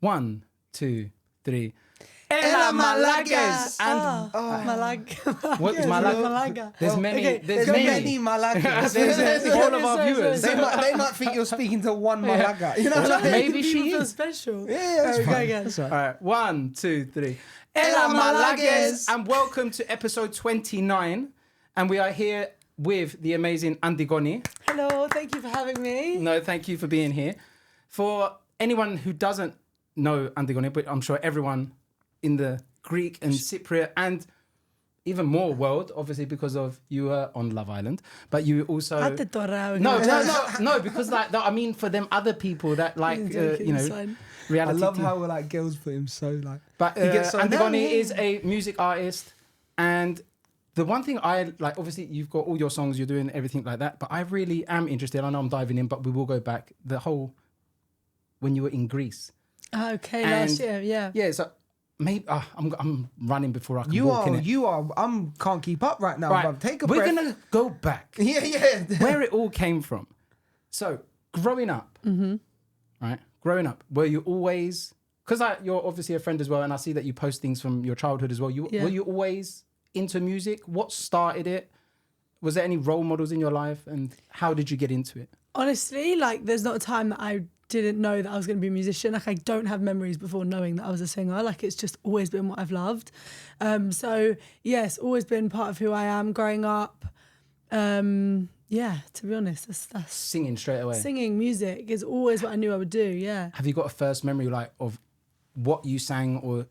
1, 2, 3. Ella Malagas and Malaga. what is Malaga? Malaga. There's many. Okay, There's There's many. many Malagas. All of our viewers. They might think you're speaking to one Malaga. You know what I mean? Maybe she People feel is. special. Yeah, that's Okay, fine. again. That's right. All right, 1, 2, 3. Ella Malagas. And welcome to episode 29. And we are here with the amazing Antigoni. Hello, thank you for having me. No, thank you for being here. For anyone who doesn't know Antigoni, but I'm sure everyone in the Greek and Cypriot and even more world, obviously because of you were on Love Island, but you also no, because like I mean for them other people that like reality. I love how like girls put him so like. But he gets so Antigoni is a music artist, and the one thing I like, obviously you've got all your songs, you're doing everything like that, but I really am interested. I know I'm diving in, but we will go back the whole when you were in Greece. Okay, And last year, yeah. Yeah, so maybe I'm running before I can walk in it. You are. Can't keep up right now. Right, Bruv. Take a we're breath. gonna go back. Yeah. Where it all came from. So growing up, right? Growing up, were you always? Because you're obviously a friend as well, and I see that you post things from your childhood as well. Were you always into music? What started it? Was there any role models in your life, and how did you get into it? Honestly, like there's not a time that I didn't know that I was going to be a musician. Like I don't have memories before knowing that I was a singer. Like it's just always been what I've loved. So yes, always been part of who I am growing up. Yeah, to be honest, that's Singing straight away. singing, music is always what I knew I would do. Yeah. Have you got a first memory like of what you sang or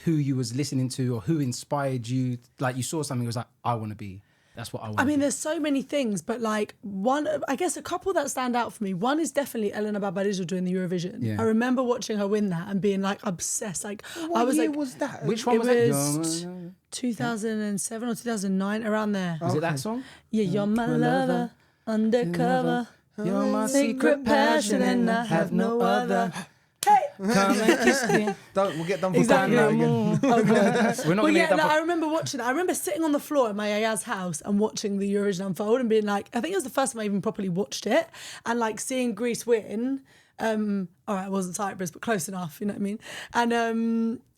who you was listening to or who inspired you? Like you saw something, it was like, I want to be. That's what I want. I mean, there's so many things, but like one, I guess a couple that stand out for me. One is definitely Elena Barbarizo doing the Eurovision. Yeah. I remember watching her win that and being like obsessed. Like What I was year like, was that? Which one it was was it? 2007 or 2009, around there. Is it that song? Yeah, you're my lover, undercover, You're my secret passion, and I have no other. Hey. Come and kiss me. We'll get done for Exactly. that again. We're not Well, gonna yeah, get that. I remember watching it. I remember sitting on the floor at my aya's house and watching the Eurovision unfold and being like, I think it was the first time I even properly watched it, and like seeing Greece win. All right, it wasn't Cyprus, but close enough, you know what I mean?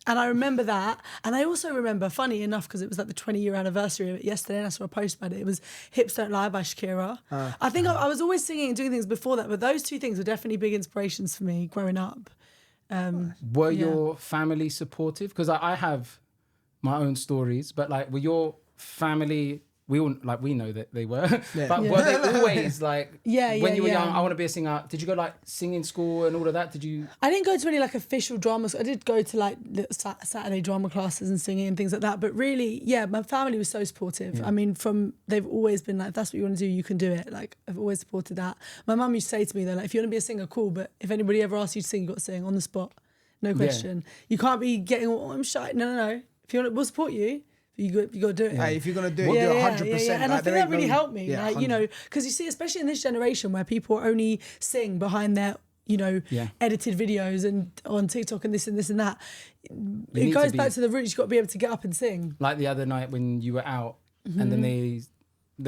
And I remember that. And I also remember, funny enough, because it was like the 20-year anniversary of it yesterday, and I saw a post about it. It was Hips Don't Lie by Shakira. I think I was always singing and doing things before that, but those two things were definitely big inspirations for me growing up. Were your family supportive? Because I have my own stories, but like, were your family? We know that they were, but were they always like? When you were young, I want to be a singer. Did you go like singing school and all of that? Did you? I didn't go to any like official drama. I did go to like Saturday drama classes and singing and things like that. But really, yeah, my family was so supportive. Yeah. I mean, they've always been like, if that's what you want to do, you can do it. Like I've always supported that. My mum used to say to me, they're like, if you want to be a singer, cool. But if anybody ever asks you to sing, you got to sing on the spot, no question. You can't be getting, oh, I'm shy. No. If you want, we'll support you. You got to do it. Hey, if you're gonna do it, do it 100%. And I think that really helped me. Yeah, like, you know, because you see, especially in this generation where people only sing behind their, you know, edited videos and on TikTok and this and that. It goes back to the roots. You've got to be able to get up and sing. Like the other night when you were out, and then they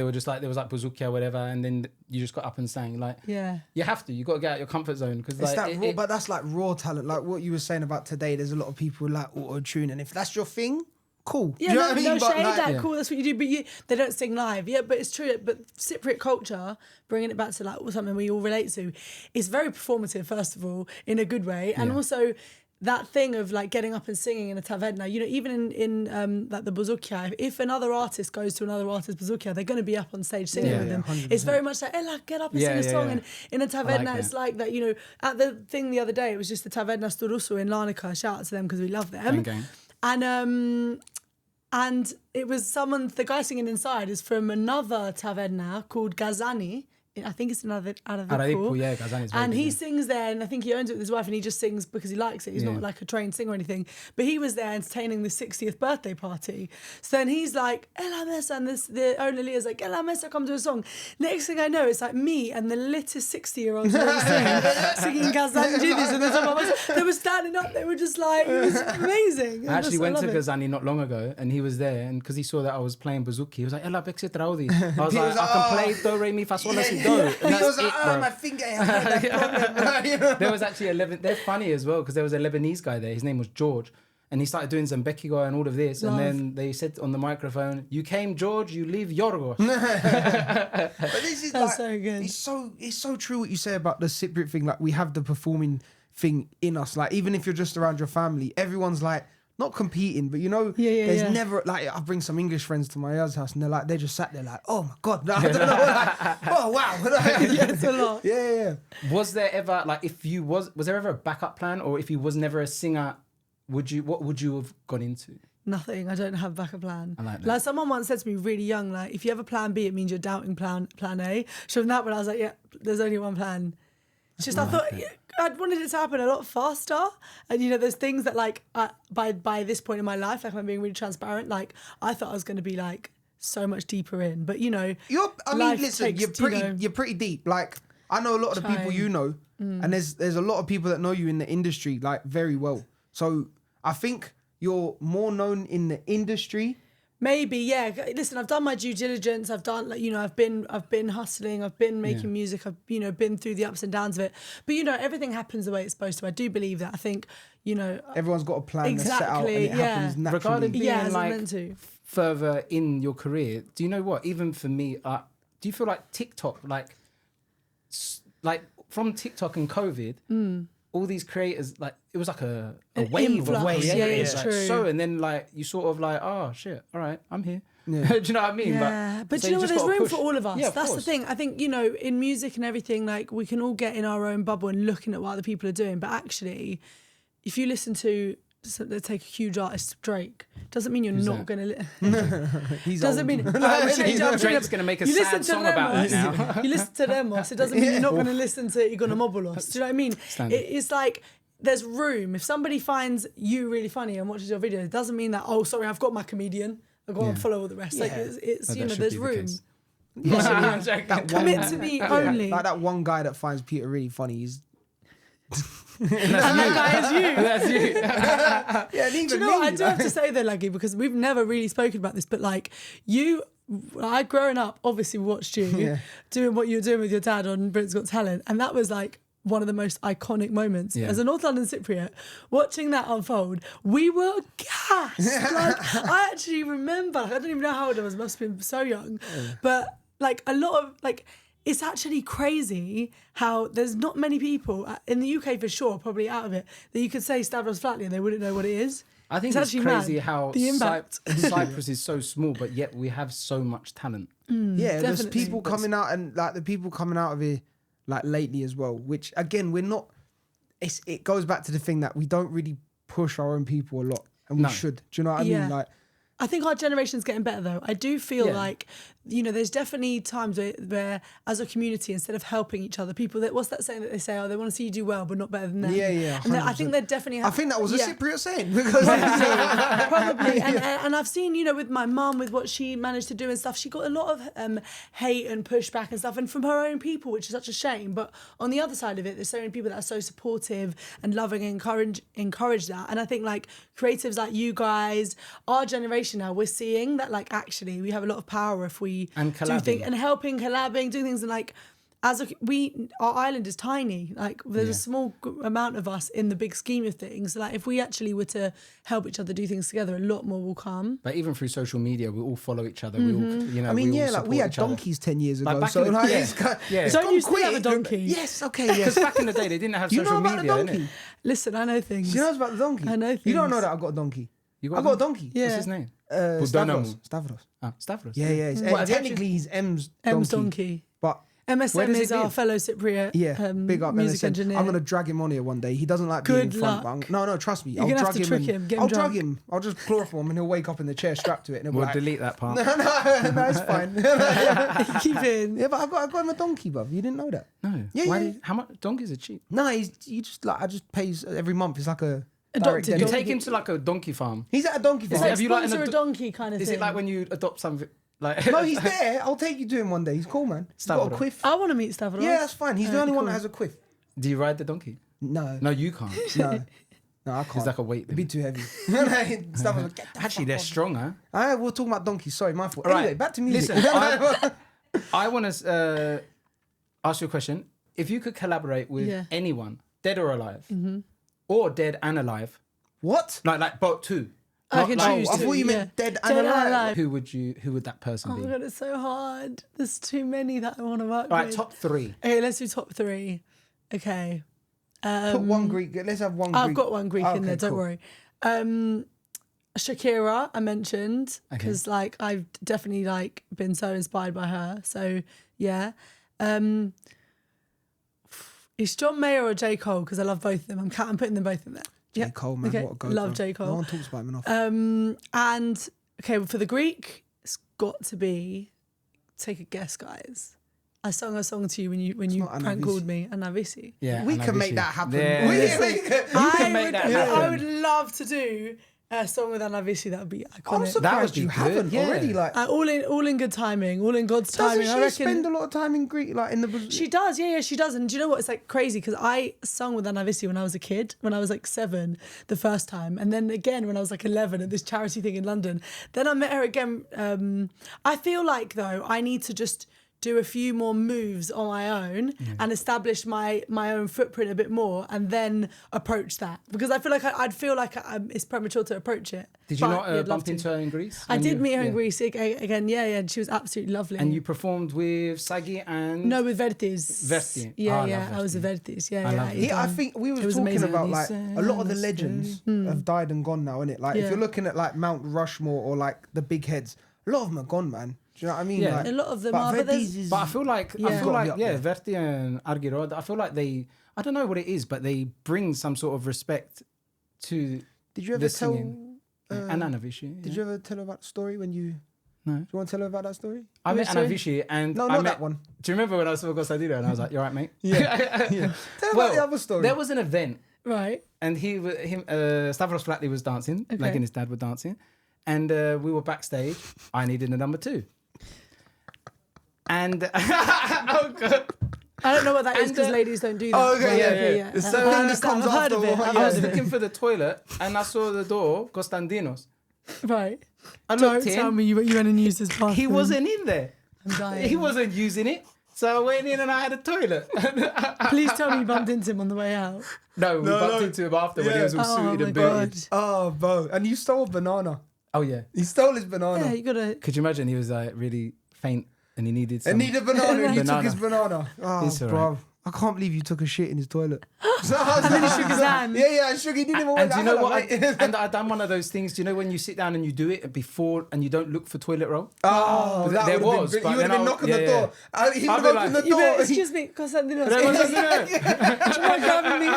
were just like, there was like bouzouki or whatever, and then you just got up and sang. Like, you have to. You got to get out your comfort zone because like, but that's like raw talent. Like what you were saying about today. There's a lot of people who like auto tune, and if that's your thing, cool. Yeah, do you know what I mean? No shade, like, cool, that's what you do. But they don't sing live. Yeah, but it's true. But Cypriot culture, bringing it back to like something we all relate to, is very performative, first of all, in a good way. And also that thing of like getting up and singing in a taverna, you know, even in like the bouzouki, if another artist goes to another artist's bouzouki, they're going to be up on stage singing with them. 100%. It's very much like, Ella, get up and sing a song. And in a taverna, it's like that, you know, at the thing the other day, it was just the Taverna Storusu in Larnaca. Shout out to them because we love them. And it was the guy singing inside is from another taverna called Gazani. I think it's another Aradipo. Yeah, Gazani's very And good, he sings there, and I think he owns it with his wife, and he just sings because he likes it. He's not like a trained singer or anything. But he was there entertaining the 60th birthday party. So then he's like, Ella Mesa, and the owner Leah's like, Ella Mesa, come do a song. Next thing I know, it's like me and the littest 60-year-olds singing Gazani Juniors. And they were standing up, they were just like, it was amazing. I actually went to Gazani not long ago, and he was there, and because he saw that I was playing bouzouki, he was like, Ella, Bexit Raudi. I was like, I can play do, re, mi, fa, sol, la, si, do. go. He was like, oh, my finger, I had that problem. You know? There was actually they're funny as well because there was a Lebanese guy there. His name was George. And he started doing Zambekigoi and all of this. Love. And then they said on the microphone, you came, George, you leave Yorgos. But this is That's like, so good. It's so true what you say about the Cypriot thing. Like, we have the performing thing in us. Like, even if you're just around your family, everyone's like, not competing, but there's never, like, I bring some English friends to my other's house and they're just sat there like, oh my God, I don't know, like, oh wow. It's a lot. Yeah. Was there ever, like, was there ever a backup plan? Or if you was never a singer, what would you have gone into? Nothing. I don't have a backup plan. I like that. Like someone once said to me really young, like, if you have a plan B, it means you're doubting plan A. So from that one, I was like, yeah, there's only one plan. It's just, I thought I'd wanted it to happen a lot faster. And, there's things that, like, by this point in my life, like, I'm being really transparent, like, I thought I was going to be, like, so much deeper in. But, listen, you're pretty deep. Like, I know a lot of the people you know, and there's a lot of people that know you in the industry, like, very well. So I think you're more known in the industry. Maybe, yeah. Listen, I've done my due diligence. I've done, like, I've been hustling. I've been making music. I've, been through the ups and downs of it. But, everything happens the way it's supposed to. I do believe that. I think, everyone's got a plan that's set out and it happens naturally. Regarding being meant to. further in your career, do you know what? Even for me, do you feel like TikTok, like from TikTok and COVID, all these creators, like, it was like a wave of creators. Yeah, it's true. So, and then, like, you sort of like, oh shit, all right, I'm here. Yeah. Do you know what I mean? Yeah, but so do you know what? There's room push. for all of us. Yeah, That's the thing. I think, in music and everything, like, we can all get in our own bubble and looking at what other people are doing. But actually, if you listen to, let's take a huge artist, Drake, doesn't mean you're not going to. He's doesn't old. mean Drake's going to make a sad song about it now. You listen to them, Moss. It doesn't mean you're not going to listen to Igor Mobulos. Do you know what I mean? It's like, there's room. If somebody finds you really funny and watches your video, it doesn't mean that, oh, sorry, I've got my comedian. I'll go and follow all the rest. Like, it's there's room. Commit to me only. Like that one guy that finds Peter really funny. He's that guy is you. That's you. Yeah, do you know what? I do have to say though, Laggy, because we've never really spoken about this, but like I growing up obviously watched you doing what you were doing with your dad on Britain's Got Talent, and that was like one of the most iconic moments. As a North London Cypriot, watching that unfold, we were gassed. Like, I actually remember, I don't even know how old I was, must have been so young, but like a lot of, like, it's actually crazy how there's not many people in the UK for sure, probably out of it, that you could say Stavros Flatley and they wouldn't know what it is. I think it's crazy mad, how the impact. Cyprus is so small, but yet we have so much talent. There's definitely. people coming out, and like the people coming out of here, like lately as well. Which again, we're not. It goes back to the thing that we don't really push our own people a lot, and we should. Do you know what I mean? Like, I think our generation's getting better though. I do feel like, there's definitely times where as a community, instead of helping each other, people what's that saying that they say, oh, they want to see you do well, but not better than them. Yeah. And I think they're definitely. I think that was a Cypriot saying, because probably. And I've seen, with my mum, with what she managed to do and stuff, she got a lot of hate and pushback and stuff, and from her own people, which is such a shame. But on the other side of it, there's so many people that are so supportive and loving and encourage that. And I think like creatives like you guys, our generation now, we're seeing that like actually we have a lot of power if we do things and helping, collabing, doing things, and like our island is tiny. Like there's a small amount of us in the big scheme of things. Like if we actually were to help each other do things together, a lot more will come. But even through social media, we all follow each other. We all, I mean, we all like we had support each donkeys 10 years ago. Like so like, Don't you still have a donkey? Yes, okay, Because back in the day, they didn't have You social know about media. the donkey? Innit? Listen, I know things. You know about the donkey? I know things. You don't know that I've got a donkey. You I've got a donkey. Yeah. What's his name? Stavros. Stavros. Yeah. Technically, he's M's donkey. But MSM is our fellow Cypriot big up music MSM. engineer. I'm going to drag him on here one day. He doesn't like being in Good front. No, trust me. You're going to have to trick him. Get him I'll drunk. drag him. I'll just chloroform him and he'll wake up in the chair strapped to it. And We'll like, delete that part. No, it's fine. Keep in. Yeah, but I got him a donkey, bruv. You didn't know that? No. Yeah. How much? Donkeys are cheap. No, I just pays every month. It's like a Adopted direct You debit. take him to like a donkey farm. He's at a donkey farm. It's like Have you like sponsor a donkey kind of thing. Is it like when you adopt something? Like No, he's there. I'll take you to him one day. He's cool, man. He's got a Stavros. quiff. I want to meet Stavros. Yeah, that's fine. He's the only one cool. that has a quiff. Do you ride the donkey? No, No, you can't. no, I can't. It's like a weight. It'd be too heavy. Stavros like, "Get the Actually, fuck they're off." stronger. We're talking about donkeys. Sorry, my fault. All right. Anyway, back to music. Listen, I want to. ask you a question. If you could collaborate with Yeah. anyone, dead or alive, or dead and alive, What? like both two. I Not can like- choose I two, thought you yeah. meant dead and alive. Who would that person Oh be? my god, it's so hard. There's too many that I want to work All right, with. top 3. Okay, let's do top 3. Okay. Put one Greek. Let's have one. I've Greek. got one Greek in there. Don't cool. worry. Shakira, I mentioned because like I've definitely like been so inspired by her. So yeah. It's John Mayer or J. Cole because I love both of them. I'm putting them both in there. J. Cole, man, Okay. what a go. Love bro. J. Cole. No one talks about him enough. And okay, well, for the Greek, it's got to be. Take a guess, guys. I sung a song to you when you not prank Anna called me, Anna Vissy. Yeah, we and can I make wish that you- happen. Yeah. We can make can make that happen. I would love to do a song with Anna Vissy. That would be I'm iconic. surprised be you good, haven't yeah. already. Like, All in good timing, all in God's doesn't timing. she I reckon spend a lot of time in Greek, like in the? she does. Yeah, she does. And do you know what? It's like crazy because I sung with Anna Vissy when I was a kid, when I was like 7 the first time, and then again when I was like 11 at this charity thing in London. Then I met her again. I feel like though I need to just do a few more moves on my own and establish my own footprint a bit more, and then approach that because I feel like I'd feel like it's premature to approach it. Did you But not yeah, I'd love bump to. into her in Greece? I when did you- meet her in yeah. Greece again. Yeah, and she was absolutely lovely. And you performed with Sagi and No, with Vertis. Verti. Yeah, I love yeah. I was with Verti. Vertis. Yeah, I yeah. love it's, I think we it were was talking amazing. about like a lot of the Listen, legends have died and gone now, innit? Like if Yeah. you're looking at like Mount Rushmore or like the big heads, a lot of them are gone, man. Do you know what I mean? Yeah. Like, A lot of them but are, but there's- Verdi's is- But I feel like Yeah. Verti and Argirod, I feel like they, I don't know what it is, but they bring some sort of respect to Did you ever the tell? singing. And Anna Vissy. Did you ever tell her about the story when you? No. Do you want to tell her about that story? I met Anna Which Vissy and No, I not met, that one. Do you remember when I saw Costadino and I was like, "You alright, mate?" Tell her about the other story. There was an event Right. and Stavros Flatley was dancing, like Okay. and his dad were dancing, and we were backstage. I needed a number 2, and oh god. I don't know what that is And, because ladies don't do that. Oh, okay, But yeah. The I thing that understand. comes I've heard of after it. all, I've yeah. I heard was of it. looking for the toilet and I saw the door, Costandinos. Right. I Don't looked tell in. me you went and used his bathroom. He wasn't in there. I'm dying. He wasn't using it. So I went in and I had a toilet. Please tell me you bumped into him on the way out. No, we bumped into him after when he was all Oh suited my and god. booted. Oh, bro! And you stole a banana. Oh yeah. He stole his banana. Yeah, you gotta. Could you imagine he was like really faint and he needed some... And need a banana, and you took Banana. his banana. Oh, It's all bro. I can't believe you took a shit in his toilet. And then he shook his hand. Yeah, and shook. He didn't even want And do you know what? mate. And I done one of those things. Do you know when you sit down and you do it before and you don't look for toilit roll? Oh, that There would've was, been, but you would have then been I'll- knocking yeah, the yeah. door. He I'll would be have opened like, the You door. bet, excuse me, Constantinos. No, no, no, no. Do you mind grabbing me?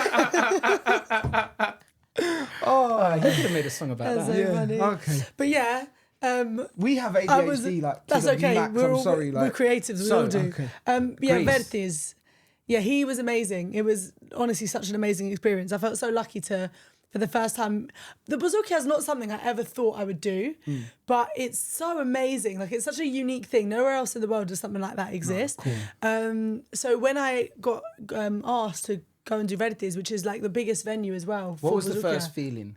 Oh, he could have made a song about That's that. so funny. Okay. But yeah, We have ADHD, I was. like, to That's the okay. max, We're I'm all sorry, we're like. creatives. We So, all do. okay. Yeah, Greece. Vertis. Yeah, he was amazing. It was honestly such an amazing experience. I felt so lucky to, for the first time. The bouzouki is not something I ever thought I would do, but it's so amazing. Like it's such a unique thing. Nowhere else in the world does something like that exist. So when I got asked to go and do Vertis, which is like the biggest venue as well. What for was the bouzouki. first feeling?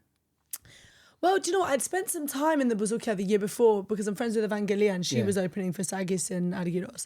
Well, do you know what? I'd spent some time in the bouzouki the year before because I'm friends with Evangelia and she Yeah. was opening for Sagis and Argyros.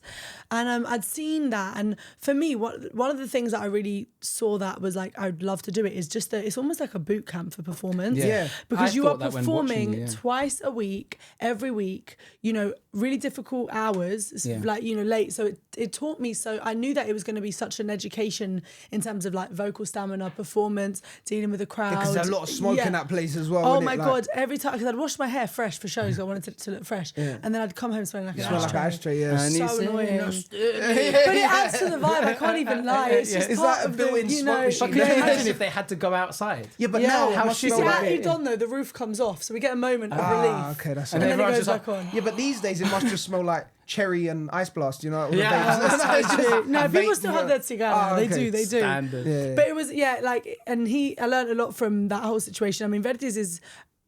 And I'd seen that. And for me, one of the things that I really saw that was like, I'd love to do it is just that it's almost like a boot camp for performance. Yeah. Because I you are thought that when watching performing you, yeah. twice a week, every week, you know, really difficult hours, it's Yeah. like, you know, late. So it taught me, so I knew that it was going to be such an education in terms of like vocal stamina, performance, dealing with the crowd. Because there's a lot of smoke in that place as well. Oh innit? my Like, god! Every time, because I'd wash my hair fresh for shows, I wanted it to look fresh, and then I'd come home smelling like an smell like an ashtray. ashtray, yeah. And he So said, annoying. "No, But it adds to the vibe. I can't even lie. It's just It's part like a of the, built-in you smoke know. machine. But can you imagine if they had to go outside? Yeah, but Yeah, now how it must shit smell See, like at like... it. Udon though, the roof comes off, so we get a moment of Ah, relief, okay, that's and right. then it everyone's goes just back on. Yeah, but these days it must just smell like cherry and ice blast, you know? all the Yeah. vapes. That's so true. No, And people vape, still yeah. have that cigar. Ah, They okay. do. They do. Standard. Yeah. But it was like, and I learned a lot from that whole situation. I mean, Vertis is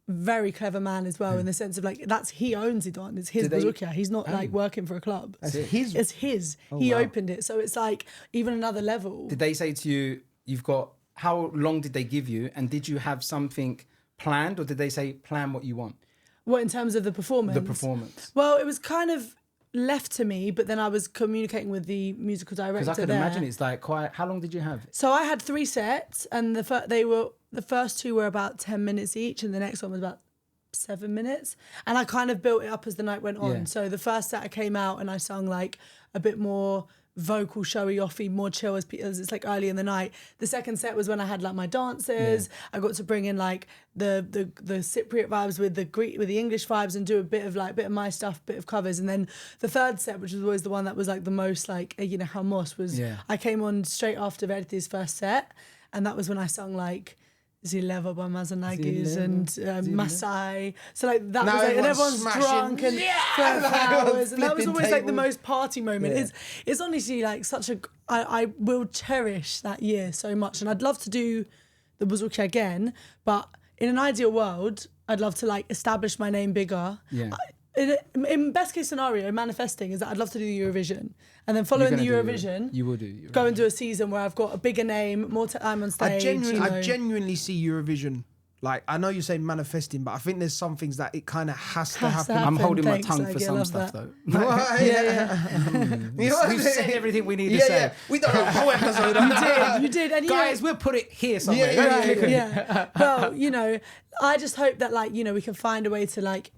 very clever man as well in the sense of like he owns Idon. It's his Did they- bouzouki. He's not like working for a club. That's his. It's his. He wow. opened it, so it's like even another level. Did they say to you, you've got, how long did they give you? And did you have something planned or did they say, plan what you want? What in terms of the performance? The performance. Well, it was kind of. left to me, but then I was communicating with the musical director. Because I can imagine it's like quite. How long did you have? So I had 3 sets, and the first 2 were about 10 minutes each, and the next one was about 7 minutes. And I kind of built it up as the night went on. Yeah. So the first set I came out and I sung like a bit more vocal, showy, offy, more chill as it's like early in the night. The second set was when I had like my dancers. Yeah. I got to bring in like the Cypriot vibes with the English vibes and do a bit of my stuff, bit of covers. And then the third set, which was always the one that was like the most like, how Moss was. Yeah. I came on straight after Verdi's first set, and that was when I sung like Zileva by Mazanagus and Masai. So like that was like, and everyone's smashing. Drunk and for hours, and that was always like the most party moment. Yeah. It's honestly like such a. I will cherish that year so much, and I'd love to do the Buzuki again. But in an ideal world, I'd love to like establish my name bigger. Yeah. In best case scenario, manifesting is that I'd love to do the Eurovision, and then following the Eurovision, you will do Eurovision. Go and do a season where I've got a bigger name, more time on stage. I genuinely see Eurovision. Like, I know you say manifesting, but I think there's some things that it kind of has to happen. I'm holding my tongue for some stuff though. We've said everything we need to say. Yeah. We don't know how episode. You did. And guys, we'll put it here somewhere. Yeah. Well, I just hope that like, we can find a way to like,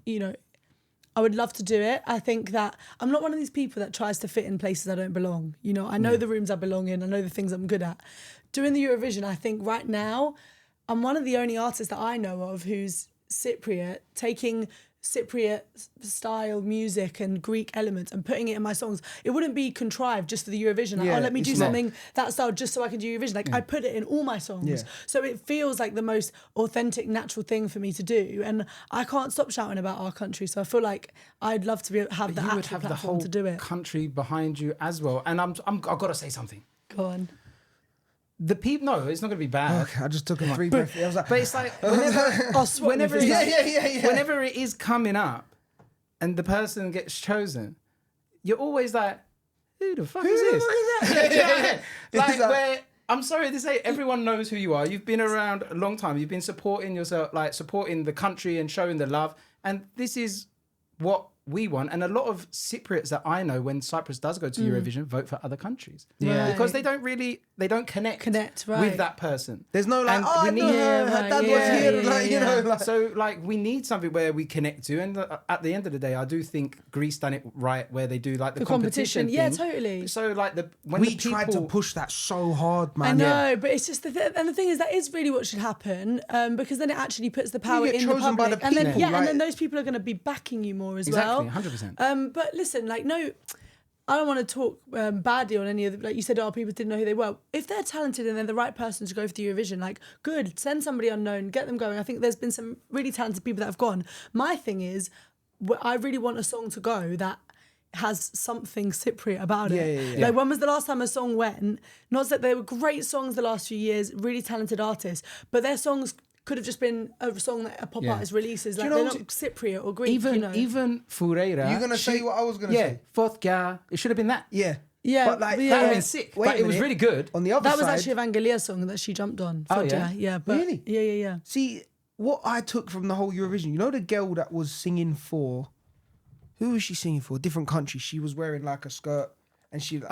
I would love to do it. I think that I'm not one of these people that tries to fit in places I don't belong. I know the rooms I belong in. I know the things I'm good at. Doing the Eurovision, I think right now, I'm one of the only artists that I know of who's Cypriot, taking Cypriot style music and Greek elements and putting it in my songs. It wouldn't be contrived just for the Eurovision. Like, let me do something that style just so I can do Eurovision. Like, I put it in all my songs. Yeah. So it feels like the most authentic, natural thing for me to do. And I can't stop shouting about our country. So I feel like I'd love to have the actual platform to do it. Country behind you as well. And I've got to say something. Go on. The people, no, it's not going to be bad. Okay, I just took a 3 breath. I was like, but it's like whenever it is coming up, and the person gets chosen, you're always like, who the fuck is this? Where I'm sorry to say, everyone knows who you are. You've been around a long time. You've been supporting yourself, like supporting the country and showing the love. And this is what we want. And a lot of Cypriots that I know, when Cyprus does go to Eurovision, vote for other countries. Yeah. Because they don't connect with that person. There's no like, her dad was here. So like, we need something where we connect to. And at the end of the day, I do think Greece done it right, where they do like the competition thing. Yeah, totally. So like we tried to push that so hard, man. I know, but it's just and the thing is, that is really what should happen, because then it actually puts the power in the public. By the people, and then those people are going to be backing you more as well. Exactly, 100%. But listen, like, no, I don't want to talk badly on any of the, like you said, people didn't know who they were. If they're talented and they're the right person to go for the Eurovision, like, good, send somebody unknown, get them going. I think there's been some really talented people that have gone. My thing is, I really want a song to go that has something Cypriot about it. Like, when was the last time a song went? Not that they were great songs the last few years, really talented artists, but their songs could have just been a song that a pop artist releases. Like, they're not Cypriot or Greek, Even Fureira. You're going to say what I was going to say? Fothka. It should have been that. Yeah. But like, that would have been sick. But it was really good. On the other side. That was actually Evangelia's song that she jumped on. Yeah. But really? Yeah. See, what I took from the whole Eurovision, the girl that was singing for, who was she singing for? Different country. She was wearing like a skirt. And she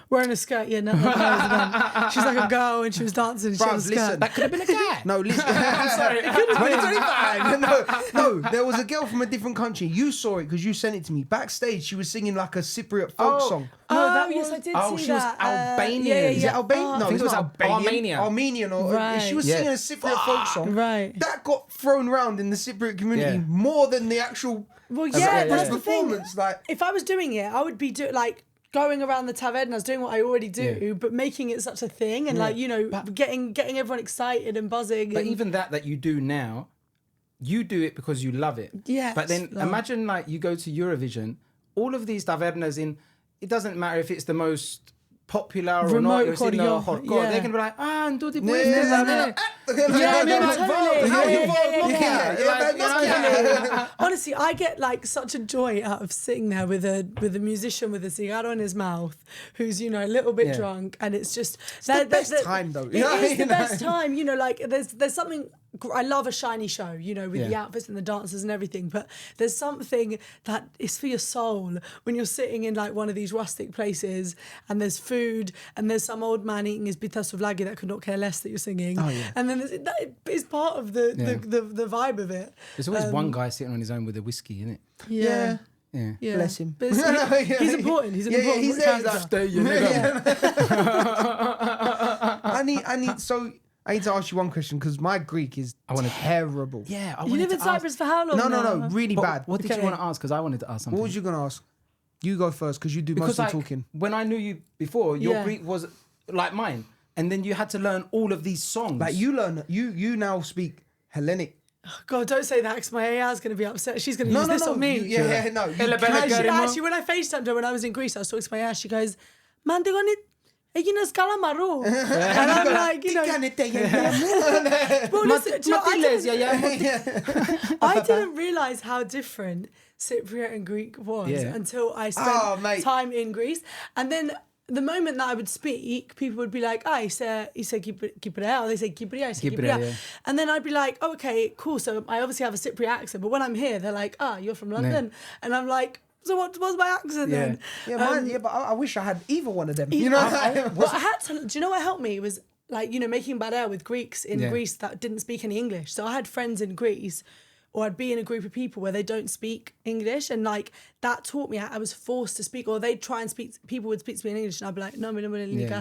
wearing a skirt, she's like a girl and she was dancing and she had a skirt. Listen, that could have been a guy. No, listen. I'm sorry. 2025. No, there was a girl from a different country. You saw it because you sent it to me. Backstage, she was singing like a Cypriot folk song. Yes, I did see that. She was Albanian. Is it Albanian? No, I think it was Armenian. She was singing a Cypriot folk song. Right. That got thrown around in the Cypriot community more than the actual that's the performance. Thing. Like, if I was doing it, I would be going around the tavernas, doing what I already do, but making it such a thing and getting everyone excited and buzzing. But even that you do now, you do it because you love it. Yeah. But then imagine like you go to Eurovision, all of these tavernas it doesn't matter if it's the most popular or not, it's in the hot god. They're going to be like, totally. Honestly, I get like such a joy out of sitting there with a musician with a cigarro in his mouth who's, a little bit drunk, and it's just the best time though. It is the best time, like there's something I love a shiny show, you know, with the outfits and the dancers and everything. But there's something that is for your soul when you're sitting in like one of these rustic places and there's food and there's some old man eating his pita souvlaki that could not care less that you're singing. Oh, yeah. And then that is part of the vibe of it. There's always one guy sitting on his own with a whiskey, isn't it? Yeah. Yeah. Bless him. But he's important. He's an important he's character. Stay, you nigga. I need to ask you one question because my Greek is terrible. Yeah, I You wanted live in to Cyprus for how long? No, really bad. What did you want to ask? Because I wanted to ask something. What was you going to ask? You go first because you do most of the talking. When I knew you before, your Greek was like mine. And then you had to learn all of these songs. Like you now speak Hellenic. God, don't say that because my AI is going to be upset. She's going to use this on me. Actually, when I FaceTimed her when I was in Greece, I was talking to my AI. She goes, Antigoni, έγινες καλαμαρού. And I'm like, you know. Well, listen, do you know, I didn't realise how different Cypriot and Greek was until I spent time in Greece. And then the moment that I would speak, people would be like, he said Kypri, or they say Kypri, I say Kypri. And then I'd be like, oh, okay, cool. So I obviously have a Cypriot accent. But when I'm here, they're like, you're from London. And I'm like, so what was my accent then? But I wish I had either one of them. You know, I had to. Do you know what helped me was like, you know, making badel with Greeks in Greece that didn't speak any English. So I had friends in Greece, or I'd be in a group of people where they don't speak English, and like that taught me I was forced to speak, or they'd try and speak. People would speak to me in English, and I'd be like, no,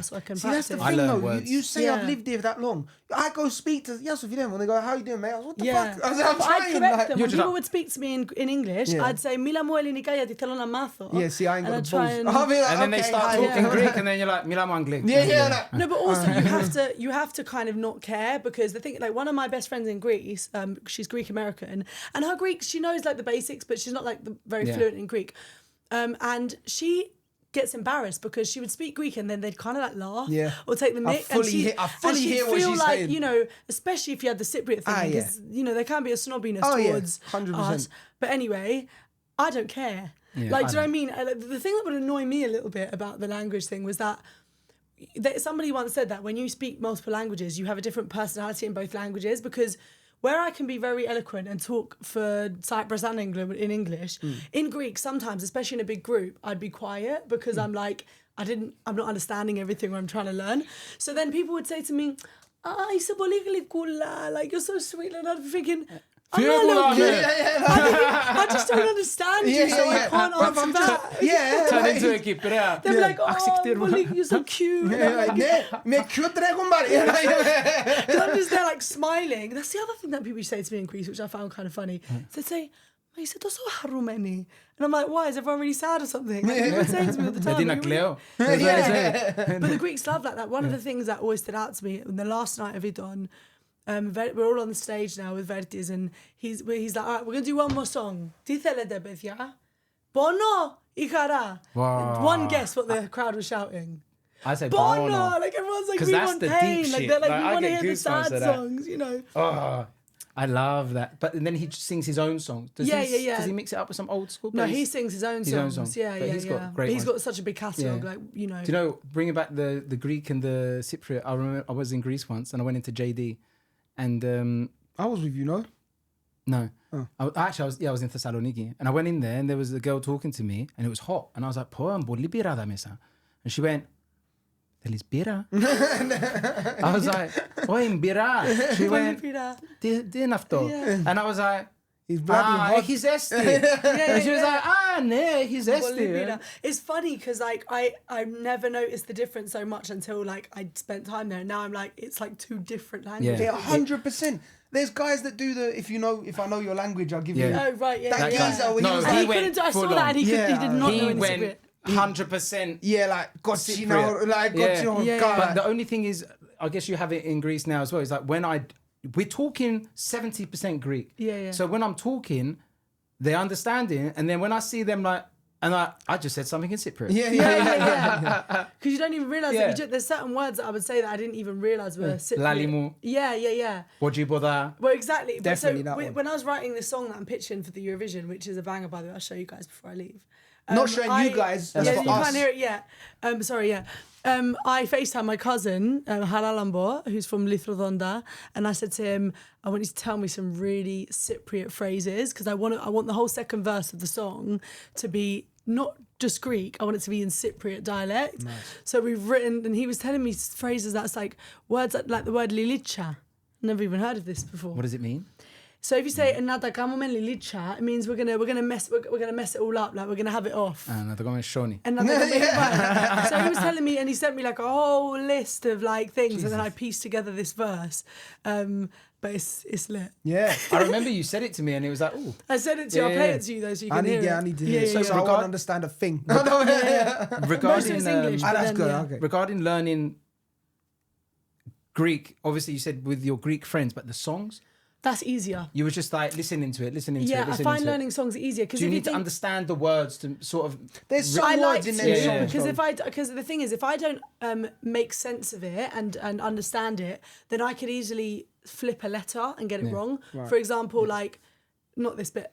so I can See, that's practice. the thing, though. You say I've lived here that long. I go speak to Yusuf them when they go, how you doing, mate? I was, what the fuck? I was like, I'm trying. I'd correct them. When people would speak to me in English, I'd say, Mila mo Ελληνικά γιατί θέλω να μάθω. Yeah, see, I ain't got the balls. And then they start talking Greek, and then you're like, Mila mo Anglik. No, but also you have to kind of not care, because the thing, like one of my best friends in Greece, she's Greek American, and her Greek, she knows like the basics, but she's not like very fluent in Greek. And she gets embarrassed because she would speak Greek and then they'd kind of like laugh or take the mic. I fully hear what she's like, saying. You know, especially if you had the Cypriot thing, because, you know, there can be a snobbiness towards 100%. us. But anyway, I don't care. Do you know what I mean? The thing that would annoy me a little bit about the language thing was that somebody once said that when you speak multiple languages, you have a different personality in both languages, because where I can be very eloquent and talk for Cyprus and England in English, in Greek sometimes, especially in a big group, I'd be quiet because I'm like, I'm not understanding everything I'm trying to learn. So then people would say to me, είσαι πολύ γλυκούλα, like you're so sweet, and I'd be thinking, I'm not a little kid. I just don't understand you, so I can't answer that. Turn into a Kypri. They'll be like, you're so cute. I'm just there like smiling. That's the other thing that people say to me in Greece, which I found kind of funny. They say, είσαι τόσο χαρούμενη. And I'm like, why? Is everyone really sad or something? Like, people are saying to me all the time. But the Greeks love that. One of the things that always stood out to me in the last night of Idon, we're all on the stage now with Vertis, and he's like, all right, we're going to do one more song. Τι θέλετε, παιδιά? Bono ή χαρά? One guess what the crowd was shouting. I say Bono. Bono. Like everyone's like, we that's want the pain. deep Like shit. they're like, Like, we I want to get hear the goosebumps sad at that. songs, you know. Oh, I love that. But then he just sings his own songs. Does he mix it up with some old school? No, he sings his own songs. Yeah, but he's got great He's ones. got such a big catalogue, like, you know. Do you know, bringing back the Greek and the Cypriot, I remember I was in Greece once and I went into JD and... I was with you, no? No. Oh. I was in Thessaloniki, and I went in there and there was a girl talking to me and it was hot, and I was like, "Πω, πολύ πήρα δα μέσα." And she went, "Θέλεις μπύρα?" I was like, "Όχι, μπύρα." She went, "Τι είναι αυτό?" And I was like, he's bloody hot. Έχει ζέστη. And she was like, ναι, έχει ζέστη. It's funny because like I never noticed the difference so much until like I spent time there. And now I'm like, it's like two different languages. Yeah, 100%. There's guys that do the if I know your language, I'll give you. Oh right, yeah. That geezer when no, he was he like, went I saw that and he did not know any went secret. 100%. Yeah, like Gocino, like Gocino. But the only thing is, I guess you have it in Greece now as well. Is like when we're talking 70% Greek. Yeah. So when I'm talking, they're understanding, and then when I see them like, and I just said something in Cypriot. Yeah. Because you don't even realise that there's certain words that I would say that I didn't even realise were Cypriot. Lalimu. Yeah. Wajiboda. Well, exactly. Definitely but so that one. when I was writing this song that I'm pitching for the Eurovision, which is a banger, by the way, I'll show you guys before I leave. Not showing you guys. That's yeah, for you us. can't hear it yet. Sorry, yeah. I FaceTime my cousin, Halalambo, who's from Lithrodonda, and I said to him, I want you to tell me some really Cypriot phrases because I want the whole second verse of the song to be not just Greek, I want it to be in Cypriot dialect. Nice. So we've written, and he was telling me phrases that's like words like the word lilicha. Never even heard of this before. What does it mean? So if you say "Nadagamomen lilicha," it means we're gonna mess it all up, like we're gonna have it off. And the government shoni. And so he was telling me, and he sent me like a whole list of like things, and then I pieced together this verse. But it's lit. Yeah. I remember you said it to me, and it was like, "Ooh." I said it to you. I'll play it to you though, so you can hear it. I need to hear it. So I won't understand a thing. Most of Regarding it's English, but that's then, good. yeah. Okay. regarding learning Greek, obviously you said with your Greek friends, but the songs, That's easier. you were just like listening to it. Yeah, I find learning songs easier because Do you need to understand the words to sort of? There's some I like words in to, them Yeah. songs. because the thing is, if I don't make sense of it and understand it, then I could easily flip a letter and get it wrong. Right. For example, like not this bit.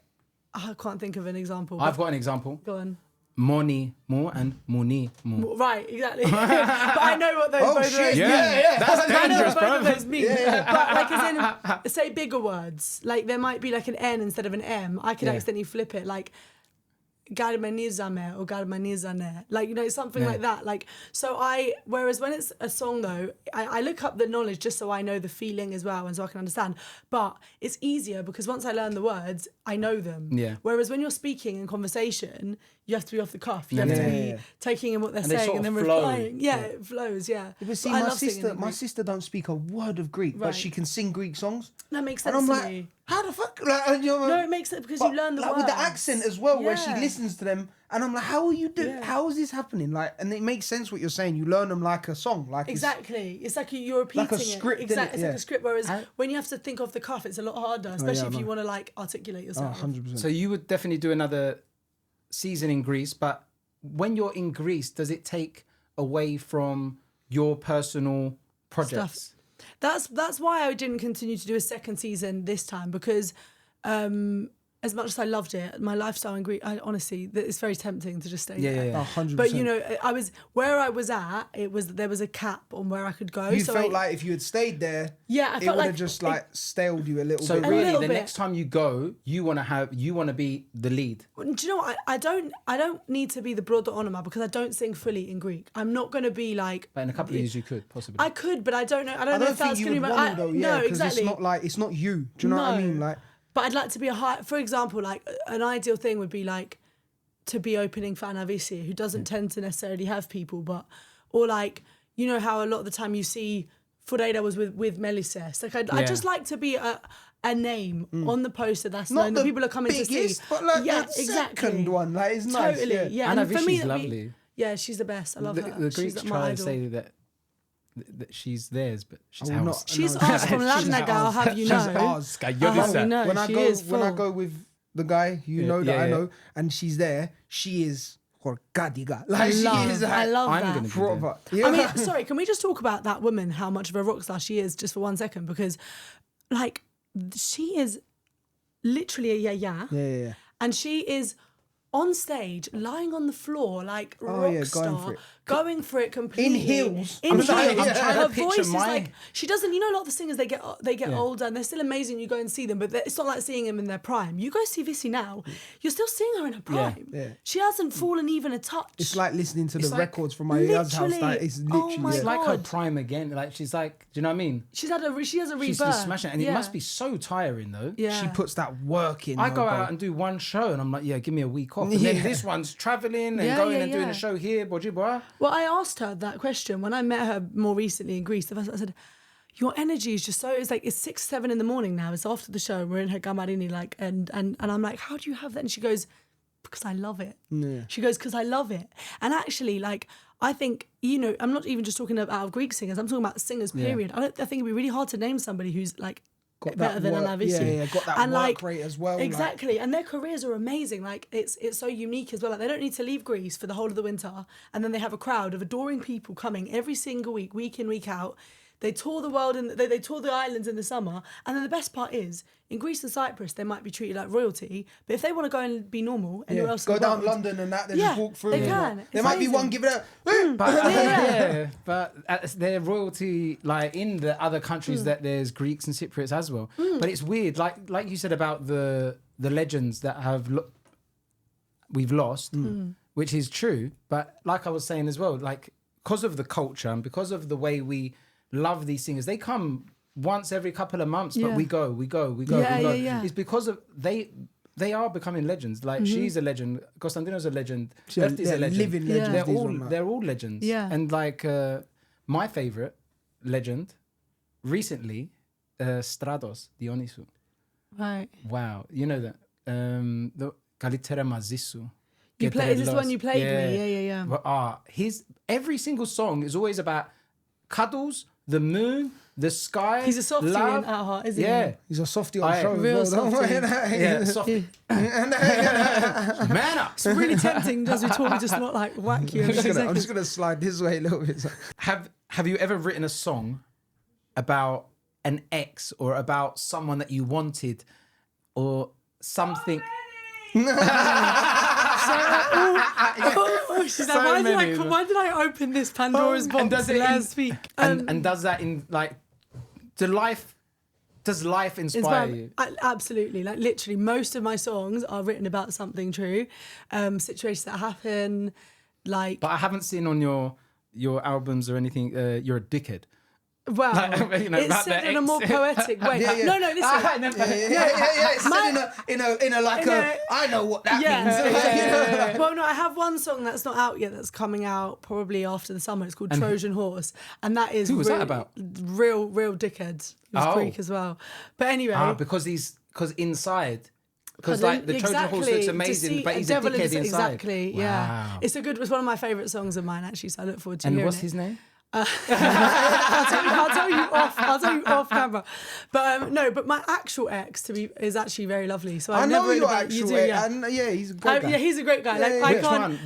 I can't think of an example. I've got an example. Go on. Moni mo and muni mo. Right, exactly. But I know what those both shit, of those yeah. That's I know dangerous, what both of bro. those mean. But like as in, say bigger words. Like there might be like an N instead of an M. I could accidentally flip it like Garmanizame or Garmanizane. Like, you know, something like that. Like, so whereas when it's a song though, I look up the knowledge just so I know the feeling as well and so I can understand. But it's easier because once I learn the words, I know them. Yeah. Whereas when you're speaking in conversation, you have to be off the cuff. You have to be taking in what they're And they saying sort and then of flow. replying. Yeah, it flows, yeah. But see, I my love singing sister, in my Greek. sister don't speak a word of Greek, but Right. she can sing Greek songs. That makes And sense I'm to like, me. how the fuck? Like, you know, No, it makes sense because but, you learn the like, words. with the accent as well, where she Yeah. listens to them, and I'm like, how are you doing? Yeah. How is this happening? Like, and it makes sense what you're saying. You learn them like a song, like Exactly. It's like you're repeating like a script, it. Exactly. innit? It's Yeah. like a script. Whereas when you have to think off the cuff, it's a lot harder, especially if no. you want to like articulate Oh, yourself. 100%. So you would definitely do another season in Greece, but when you're in Greece, does it take away from your personal projects? That's why I didn't continue to do a second season this time because as much as I loved it, my lifestyle in Greece, honestly, it's very tempting to just stay there. Yeah. 100%. But you know, where I was at. There was a cap on where I could go. you so felt like if you had stayed there, yeah, I it felt would like have just like staled you a little So bit. really, little the bit. next time you go, you want to be the lead. Do you know what? I don't need to be the broad onoma because I don't sing fully in Greek. I'm not going to be like. But in a couple of years, you could possibly. I could, but I don't know. I don't I know don't if that's think you going to would be. want to though, yeah, no, because exactly. it's not you. Do you know what I No. mean? Like, But I'd like to be for example, like an ideal thing would be like to be opening for Vissy, who doesn't tend to necessarily have people, or like, you know how a lot of the time you see Fureira was with Melisses. Like I just like to be a name on the poster that's not known the that people are coming to biggest, see. but like yeah, the exactly. second one, like it's nice. Totally, yeah. Anna And for Vissy's me, that'd be- lovely. yeah, she's the best. I love her. The She's Greeks my try to idol. say that she's theirs, but she's I will ours. not- She's No, ours from she's Larnaca, I'll ours. have you She's know. ours. I'll have you know. When I she go is when I full. go with the guy, you know that yeah, I yeah. know, and she's there, she is Horkadiga. Like she is I like love I'm that. gonna be proper. I mean, sorry, can we just talk about that woman, how much of a rock star she is, just for 1 second? Because, like, she is literally a yaya, yeah. and she is on stage, lying on the floor, like rock yeah, star, going for it completely. In heels. In I'm heels. trying to Her picture voice is my- like, she doesn't, you know, a lot of the singers, they get older and they're still amazing. You go and see them, but it's not like seeing them in their prime. You go see Vissy now, you're still seeing her in her prime. Yeah. She hasn't fallen even a touch. It's like listening to the like records from my dad's house. literally- Like it's oh literally my It's like her God. prime again. Like she's like, do you know what I mean? she has a rebirth. She's just smashing it, and Yeah. it must be so tiring though. Yeah. she puts that work in. I though, go bro. out and do one show, and I'm like, yeah, give me a week off. And then Yeah. this one's traveling and Yeah, going yeah, and doing yeah. a show here, Bojiboa. Well, I asked her that question when I met her more recently in Greece. I said, your energy is just so, it's like, it's 6, 7 in the morning now. It's after the show. We're in her Gamarini, like, and I'm like, how do you have that? And she goes, because I love it. Yeah. She goes, because I love it. And actually, like, I think, you know, I'm not even just talking about of Greek singers. I'm talking about singers, period. I think it'd be really hard to name somebody who's like, Got better that than work, Anna Vissy. yeah, got that and work like, rate as well. like- Exactly, and their careers are amazing. Like it's so unique as well. Like they don't need to leave Greece for the whole of the winter, and then they have a crowd of adoring people coming every single week in, week out. They tour the world and they tour the islands in the summer. And then the best part is, in Greece and Cyprus, they might be treated like royalty. But if they want to go and be normal anywhere else, go in the down world, London and that, they just walk through. They can. There It's might be amazing. one give it out. But they're royalty like in the other countries that there's Greeks and Cypriots as well. But it's weird, like you said about the legends that we've lost, which is true. But like I was saying as well, like because of the culture and because of the way we love these singers, they come once every couple of months, but we go. Yeah. It's because of they are becoming legends. Like she's a legend, Costantino's a legend, Lefty's a legend. Living legends. They're all legends. Yeah. And like my favorite legend recently, Stratos Dionysu. Right. Wow, you know that. The Kalitera Mazisu. You play, is this the one you played me? Yeah. But, every single song is always about cuddles, the moon, the sky. He's a softie love. at heart, isn't Yeah. He's a softie on show. Real as well, don't softie. worry. Yeah, softie. Man up. It's really tempting as we talk, we just not like whack you. I'm just gonna slide this way a little bit. Have you ever written a song about an ex or about someone that you wanted or something? She's like, why did I open this Pandora's box and does it last week? And does that in like does life inspire you? Absolutely. Like literally most of my songs are written about something true. Situations that happen, like But I haven't seen on your albums or anything you're a dickhead. well, You know, it's about said the in a more ex. poetic way. No, listen. It's said in a like I know what that means. Well, no, I have one song that's not out yet that's coming out probably after the summer. It's called Trojan Horse. And that is Who was that about? Real dickhead. It was Greek as well. But anyway. Because inside... Because like the Trojan Horse looks amazing, but he's a dickhead inside. Exactly, yeah. Wow. It's one of my favourite songs of mine, actually, so I look forward to And hearing what's it. his name? I'll tell you off camera. But no, but my actual ex is actually very lovely. So I I've know never your about, actual you do, ex. yeah. He's a great guy. Yeah, he's a great guy. Like I Which can't. one?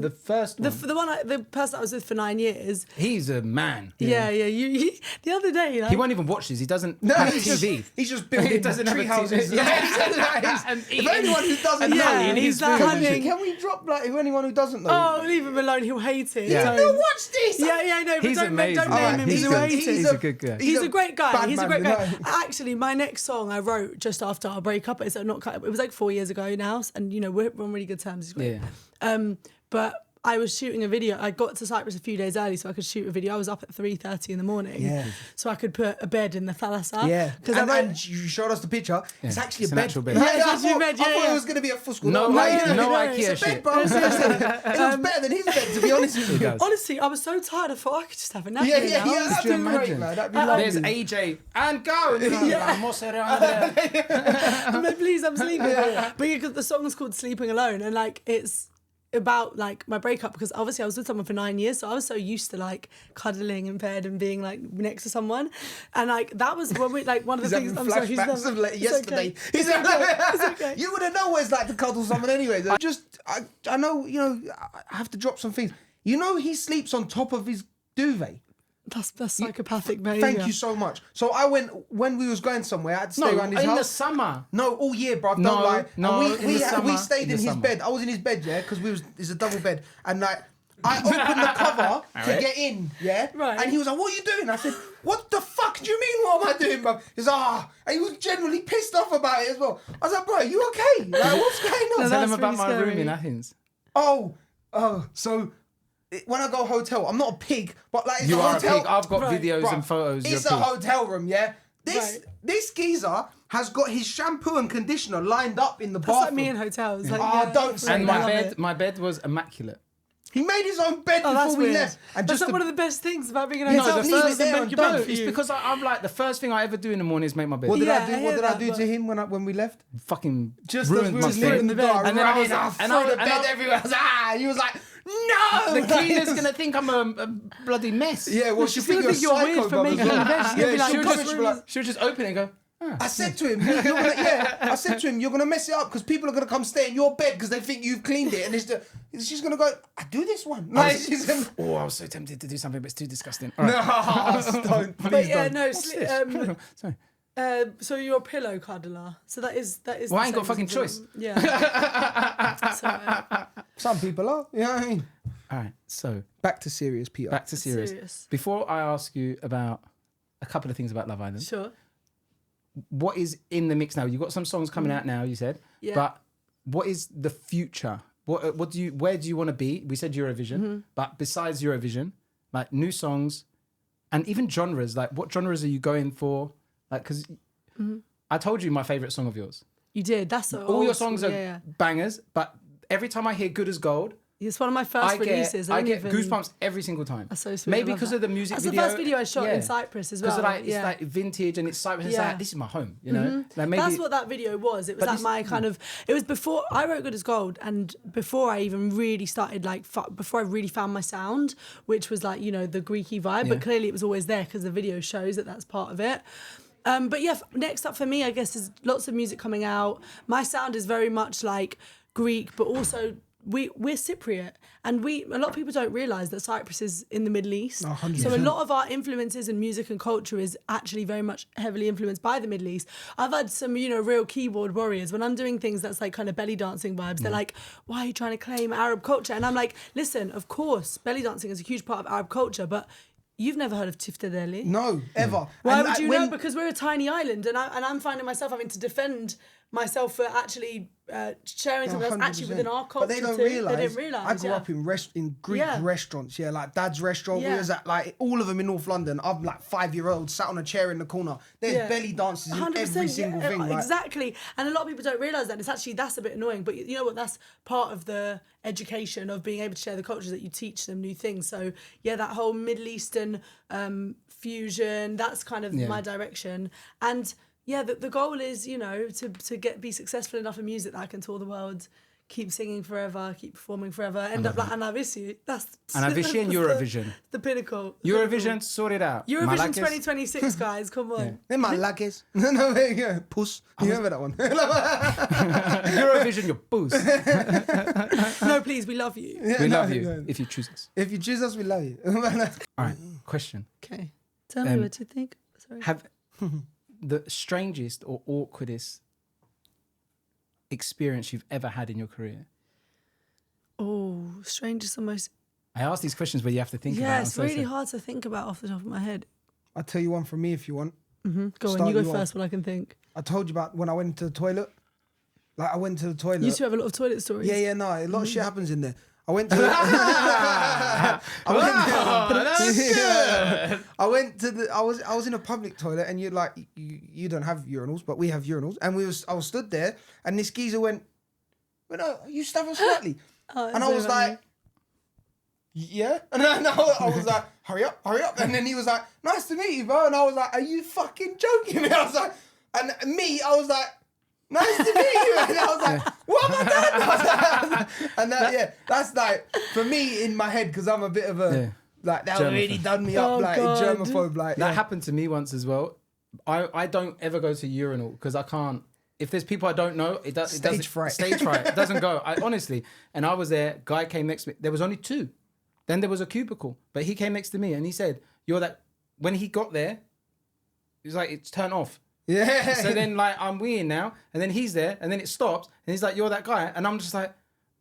The first one. The person I was with for 9 years. He's a man. Yeah. You the other day, like, He won't even watch this. He doesn't have TV. He's just building doesn't have tree a houses. TV. Yeah. If anyone who doesn't Yeah, know, he's that hunting. can we drop like anyone who doesn't know? Oh, leave him alone. He'll hate it. Yeah. Don't- watch this. Yeah, I know. But He's don't amazing. name him. He'll hate it. He's a good guy. He's a great guy. bad He's a man, great guy. you know. Actually, my next song I wrote just after our breakup. It was like 4 years ago now, and we're on really good terms. It's great. Yeah. But I was shooting a video. I got to Cyprus a few days early so I could shoot a video. I was up at 3:30 in the morning, so I could put a bed in the thalassa. Yeah, because and you showed us the picture. It's actually It's a an bed. actual bed. Yeah, I it's thought, actually a bed, I thought yeah. it was going to be a full school. No it's IKEA It's a bed, shit. bro. Seriously. It looks better than his bed, to be honest with you. does. honestly, I was so tired. I thought I could just have a nap. Yeah. Could you That'd be great, imagine? man. That'd be lovely. There's AJ and go. No, please, I'm sleeping. But because the song's called "Sleeping Alone," and like it's about like my breakup because obviously I was with someone for 9 years, so I was so used to like cuddling in bed and being like next to someone, and like that was when we like one of the He's things. having I'm sorry, flashbacks of like it's yesterday. okay. He's It's okay. You wouldn't know what it's like to cuddle someone anyway. I know, I have to drop some things. He sleeps on top of his duvet. That's psychopathic behaviour. Thank you so much. So I went, when we was going somewhere, I had to stay around his in house. the summer. No, all year, bruv. No, Don't lie. no, And in the summer, we stayed in his summer. bed. I was in his bed, yeah, because it's a double bed. And like, I opened the cover to get in, yeah? Right. And he was like, what are you doing? I said, what the fuck do you mean, what am I doing, bruv? He's like, and he was generally pissed off about it as well. I was like, bro, are you okay? Like, what's going on? No, Tell him that's about really my scary. room in Athens. So when I go hotel, I'm not a pig, but like, it's You a are hotel. a pig. I've got Right. videos Bruv, and photos. It's You're a pig. hotel room, yeah? Right. This geezer has got his shampoo and conditioner lined up in the That's bathroom. like me in hotels. Like, Oh, yeah, don't say And that. I my love bed, it. my bed was immaculate. He made his own bed Oh, that's before we weird. left. And That's just like one of the best things about being in a Yeah, hotel. just The leave first it there thing and you don't. make for It's you. because I'm like the first thing I ever do in the morning is make my bed. What did Yeah, I do? I What hear did I that, do but- to him when we left? Fucking Just as ruined we my was bed. leaving the door, And then I was I and threw I- the and bed I- everywhere. He was like, no. The cleaner's gonna think I'm a bloody mess. Yeah, well, she'll She's gonna think you're think you're psycho, weird for bruv, as making well. the bed. She's gonna be like, she'll "Come just through." she'll just open it and go, I said to him, I said to him, you're gonna mess it up because people are gonna come stay in your bed because they think you've cleaned it, and she's gonna go, I do this one. I was so tempted to do something, but it's too disgusting. All right. No, don't, please don't. Sorry. So you're a pillow cuddler. So that is. Well, I ain't got a fucking choice. Yeah. Some people are. You know what I mean? All right. So back to serious, Peter. Back to serious. Before I ask you about a couple of things about Love Island. Sure. What is in the mix now? You've got some songs coming out now, you said. Yeah. But what is the future? Where do you want to be? We said Eurovision, but besides Eurovision, like new songs and even genres, like what genres are you going for? Like, because I told you my favorite song of yours. You did. That's so all your songs are bangers, but every time I hear Good as Gold, it's one of my first releases. I get goosebumps every single time. That's so sweet. Maybe because of the music video. That's the first video I shot in Cyprus as well. Because it's like vintage and it's Cyprus. It's like, this is my home, you know? Like maybe, that's what that video was. It was like my kind of... It was before... I wrote Good as Gold, and before I even really started, like... Before I really found my sound, which was like, you know, the Greeky vibe. But clearly it was always there because the video shows that that's part of it. But yeah, next up for me, I guess, is lots of music coming out. My sound is very much like Greek, but also... We're Cypriot, and a lot of people don't realise that Cyprus is in the Middle East. 100%. So a lot of our influences in music and culture is actually very much heavily influenced by the Middle East. I've had some, you know, real keyboard warriors when I'm doing things that's like kind of belly dancing vibes. They're like, why are you trying to claim Arab culture? And I'm like, listen, of course, belly dancing is a huge part of Arab culture, but you've never heard of Tiftadeli? No, ever. Why would you know? Because we're a tiny island, and I'm finding myself having to defend myself for actually sharing something that's actually within our culture. But they don't realise. They didn't realise. I grew up in Greek restaurants, like Dad's restaurant. We was at like all of them in North London. I'm like 5-year-old sat on a chair in the corner. There's belly dances in every single thing. Like. Exactly. And a lot of people don't realise that. It's actually, that's a bit annoying. But you know what? That's part of the education of being able to share the cultures, that you teach them new things. So yeah, that whole Middle Eastern fusion, that's kind of my direction. And yeah, the goal is, you know, to be successful enough in music that I can tour the world, keep singing forever, keep performing forever, end up like Vissy. That's Vissy and Eurovision. The pinnacle. Eurovision, sort it out. Eurovision 2026, guys, come on. In my luggage. No, there you go. Puss. You remember that one? Eurovision, your puss. No, please, we love you. We love you if you choose us. If you choose us, we love you. All right, question. Okay. Tell me what you think. Sorry. Have the strangest or awkwardest experience you've ever had in your career? Oh, strangest almost. I ask these questions where you have to think about it. Yeah, it's really hard to think about off the top of my head. I'll tell you one from me if you want. Go on, you go first when I can think. I told you about when I went to the toilet. Like, I went to the toilet. You used to have a lot of toilet stories. Yeah, no, a lot of shit happens in there. I went to. I was in a public toilet, and you don't have urinals, but we have urinals, and I was stood there, and this geezer went, you stuff slightly, and I was like, yeah, and then I was like, hurry up, and then he was like, nice to meet you, bro, and I was like, are you fucking joking me? I was like, I was like, nice to meet you. And I was like, what have I done? That's like, for me in my head, because I'm a bit of a, like, that really done me up, like, germaphobe. Like, that happened to me once as well. I don't ever go to urinal because I can't. If there's people I don't know, it doesn't. Stage fright. It doesn't go. Honestly. And I was there, guy came next to me. There was only 2. Then there was a cubicle. But he came next to me and he said, you're that. When he got there, he was like, it's turned off. Yeah. So then, like, I'm weeing now, and then he's there, and then it stops, and he's like, "You're that guy," and I'm just like,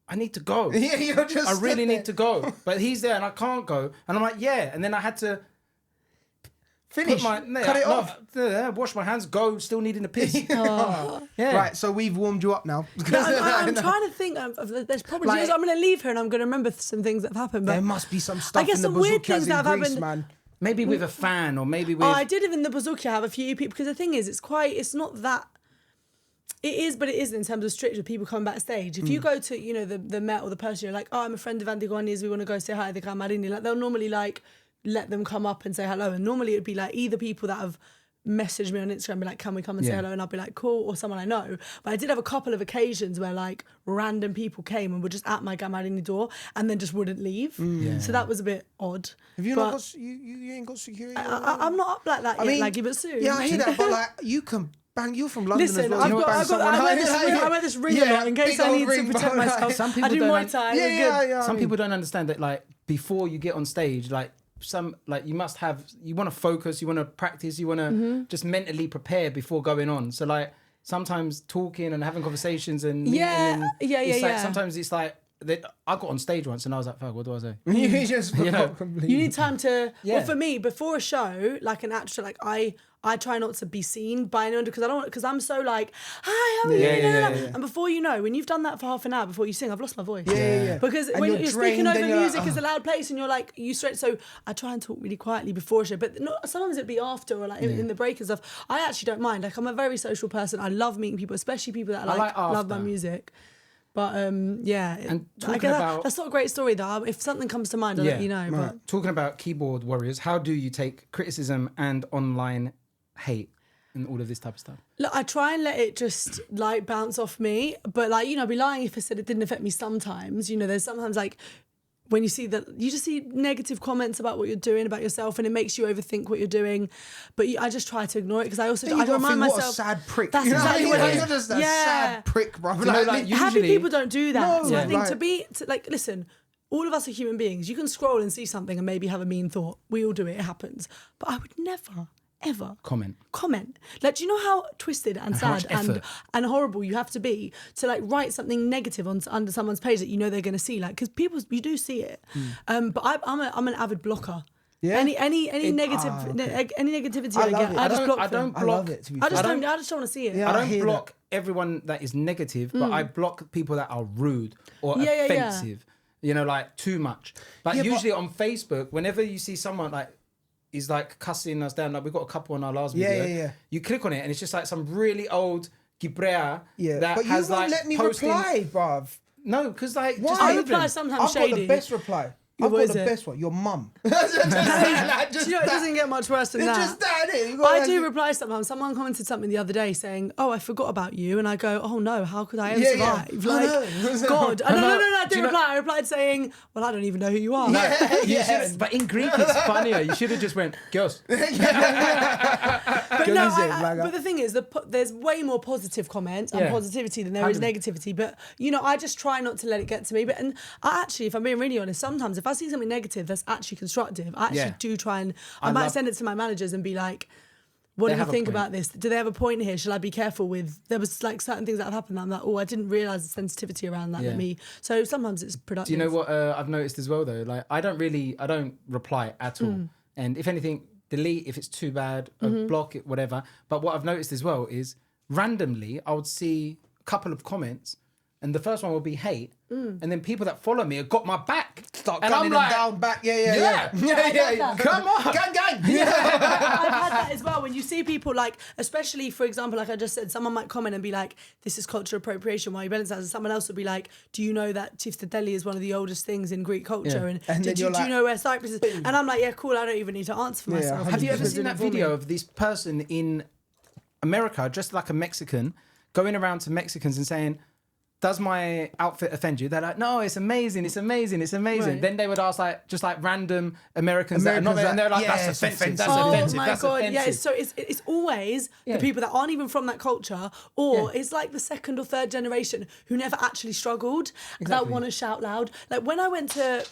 "I need to go. Yeah, you're just. I really need to go." But he's there, and I can't go, and I'm like, "Yeah," and then I had to finish, cut it off, wash my hands, go, still needing a piss. Oh. Yeah. Right, so we've warmed you up now. I'm trying to think of there's probably I'm going to leave here, and I'm going to remember some things that have happened. But there must be some stuff. I guess in the some weird things that have Greece, happened. Man. Maybe with a fan, or maybe with... I did in the Bazooka have a few people, because the thing is, it's not that... It is, but it isn't in terms of strict with people coming backstage. If you go to, you know, the Met or the person, you're like, oh, I'm a friend of Antigoni's, we want to go say hi to the Camarini. Like, they'll normally, like, let them come up and say hello. And normally it'd be, like, either people that have messaged me on Instagram, be like, can we come and say hello? And I'll be like, cool, or someone I know. But I did have a couple of occasions where, like, random people came and were just at my Camarini door and then just wouldn't leave. So that was a bit odd. Have you not got, you ain't got security? I'm not up like that yet, Laggy, but soon. Yeah, I hear that, but, like, you can bang, you're from London Listen, as well. I you wear this ring a lot in case I need to protect myself. Some people I do don't Muay Thai. Some people don't understand that, like, before you get on stage, like, you want to focus, you want to practice, you want to just mentally prepare before going on. So, like, sometimes talking and having conversations and sometimes it's like, I got on stage once and I was like, fuck, what do I say? You just forgot completely. You need time to. Yeah. Well, for me, before a show, like an actor, like I try not to be seen by anyone because I'm so like, hi, how are you? And before you know, when you've done that for half an hour before you sing, I've lost my voice. Yeah. Because and when you're speaking over music, it's a loud place, and you're like, you straight. So I try and talk really quietly before a show, but sometimes it'd be after or like in the break and stuff. I actually don't mind. Like, I'm a very social person. I love meeting people, especially people that love my music. But and that's not a great story though. If something comes to mind, I'll let you know. Right. But talking about keyboard warriors, how do you take criticism and online hate and all of this type of stuff? Look, I try and let it just like bounce off me, but like, you know, I'd be lying if I said it didn't affect me sometimes. You know, there's sometimes like when you see that, you just see negative comments about what you're doing, about yourself, and it makes you overthink what you're doing. But I just try to ignore it because I remind myself. What a sad prick. That's exactly what it is. You're just a sad prick, bro. Happy people don't do that. No, so I think listen, all of us are human beings. You can scroll and see something and maybe have a mean thought. We all do it. It happens. But I would never, ever comment. Like, do you know how twisted and sad and horrible you have to be to like write something negative under someone's page that you know they're going to see? Like, because you do see it. But I'm an avid blocker. Yeah. Any negativity I get, I just block them. I love it. I just don't want to see it. Yeah, I don't block everyone that is negative, but I block people that are rude or offensive. You know, like too much. Like usually on Facebook, whenever you see someone like is like cussing us down, like we got a couple on our last video. You click on it and it's just like some really old Gibrea that but has you won't like let me posting... reply, bruv. No, because like I reply sometimes shady. I've got the best reply. I've got the best one. Your mum. Do you know it doesn't get much worse than that? Just that, I do reply sometimes. Someone commented something the other day saying, "Oh, I forgot about you," and I go, "Oh no, how could I ever survive?" Like, God, no, I didn't reply. I replied saying, "Well, I don't even know who you are." But in Greek, it's funnier. You should have just went, "Girls." But the thing is, there's way more positive comments and positivity than there is negativity. But you know, I just try not to let it get to me. But I actually, if I'm being really honest, sometimes if I see something negative that's actually constructive, I actually do try and I might send it to my managers and be like, what do you think about this? Do they have a point here? Shall I be careful with? There was like certain things that have happened that I'm like, I didn't realise the sensitivity around that. So sometimes it's productive. Do you know what I've noticed as well though? Like I don't reply at all. And if anything, delete if it's too bad, block it, whatever. But what I've noticed as well is randomly I would see a couple of comments and the first one will be hate. And then people that follow me have got my back. Start gunning them down back. Yeah. Come on. Gang. I've had that as well. When you see people like, especially for example, like I just said, someone might comment and be like, this is cultural appropriation, why you balance that? And someone else would be like, do you know that tiftateli is one of the oldest things in Greek culture? And do you know where Cyprus is? And I'm like, yeah, cool, I don't even need to answer for myself. Have you ever seen that video of this person in America, dressed like a Mexican, going around to Mexicans and saying, does my outfit offend you? They're like, no, it's amazing. Right. Then they would ask like just like random Americans that are not, and they're like, that's offensive. Oh my God. Offensive. Yeah, so it's always the people that aren't even from that culture, or it's like the second or third generation who never actually struggled that want to shout loud. Like when I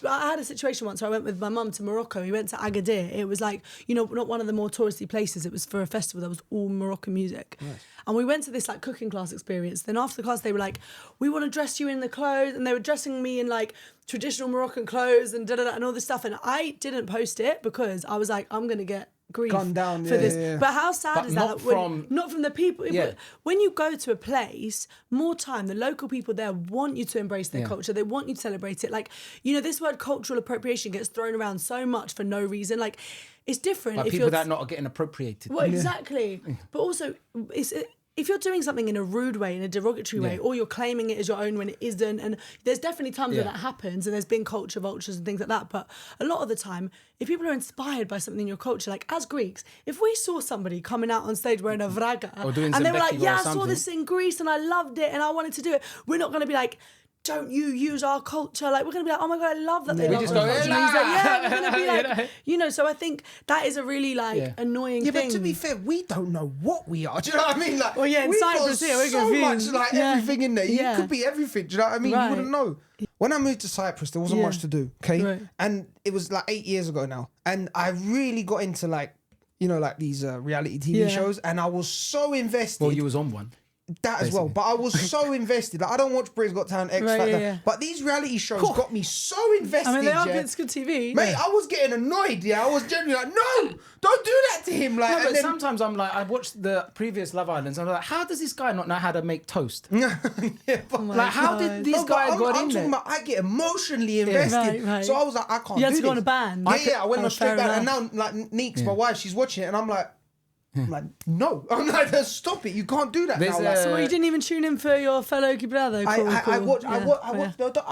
had a situation once where I went with my mum to Morocco. We went to Agadir. It was like, you know, not one of the more touristy places. It was for a festival that was all Moroccan music. Nice. And we went to this like cooking class experience. Then after the class, they were like, we want to dress you in the clothes. And they were dressing me in like traditional Moroccan clothes and and all this stuff. And I didn't post it because I was like, I'm going to get grief for this. Yeah. But how sad is that? Not from the people. Yeah. When you go to a place, more time, the local people there want you to embrace their culture. They want you to celebrate it. Like, you know, this word cultural appropriation gets thrown around so much for no reason. Like, it's different. Like people that are not getting appropriated. Well, exactly. But also, if you're doing something in a rude way, in a derogatory way, or you're claiming it as your own when it isn't, and there's definitely times where that happens, and there's been culture vultures and things like that, but a lot of the time, if people are inspired by something in your culture, like as Greeks, if we saw somebody coming out on stage wearing a vraga, and they were like, I saw this in Greece and I loved it and I wanted to do it, we're not going to be like, don't you use our culture? Like, we're going to be like, oh my God, I love that they We love just our go, culture. "Ella!" And he's like, yeah, we're going to be like, You know? you know, so I think that is a really annoying Yeah, thing. but to be fair, we don't know what we are. Do you know what I mean? Like, Well, yeah, in we've Cyprus got here, we're so confused. much Yeah. everything in there. Yeah. You could be everything. Do you know what I mean? Right. You wouldn't know. When I moved to Cyprus, there wasn't Yeah. much to do. Okay, Right. and it was like 8 years ago now, and I really got into like, you know, like these reality TV Yeah. shows, and I was so invested. Well, you was on one. That as well, but I was so invested. Like, I don't watch Britain's Got Talent, X Right, Factor, yeah. but these reality shows got me so invested. I mean, they are yeah. good, it's good TV. Mate, I was getting annoyed. Yeah, I was genuinely like, no, don't do that to him. Like, No, and but then, sometimes I'm like, I watched the previous Love Islands, and I'm like, how does this guy not know how to make toast? yeah, but, Like, how did these no, but guys got I'm in talking there? about I get emotionally invested. Right. So I was like, I can't You had do to go this. on a ban. Yeah, I went Oh, on straight fair back, and enough. now like Neeks, my wife, she's watching it, and I'm like, no, I'm like, stop it, you can't do that There's now. Like, a- Well, you didn't even tune in for your fellow Quebrado. I watched.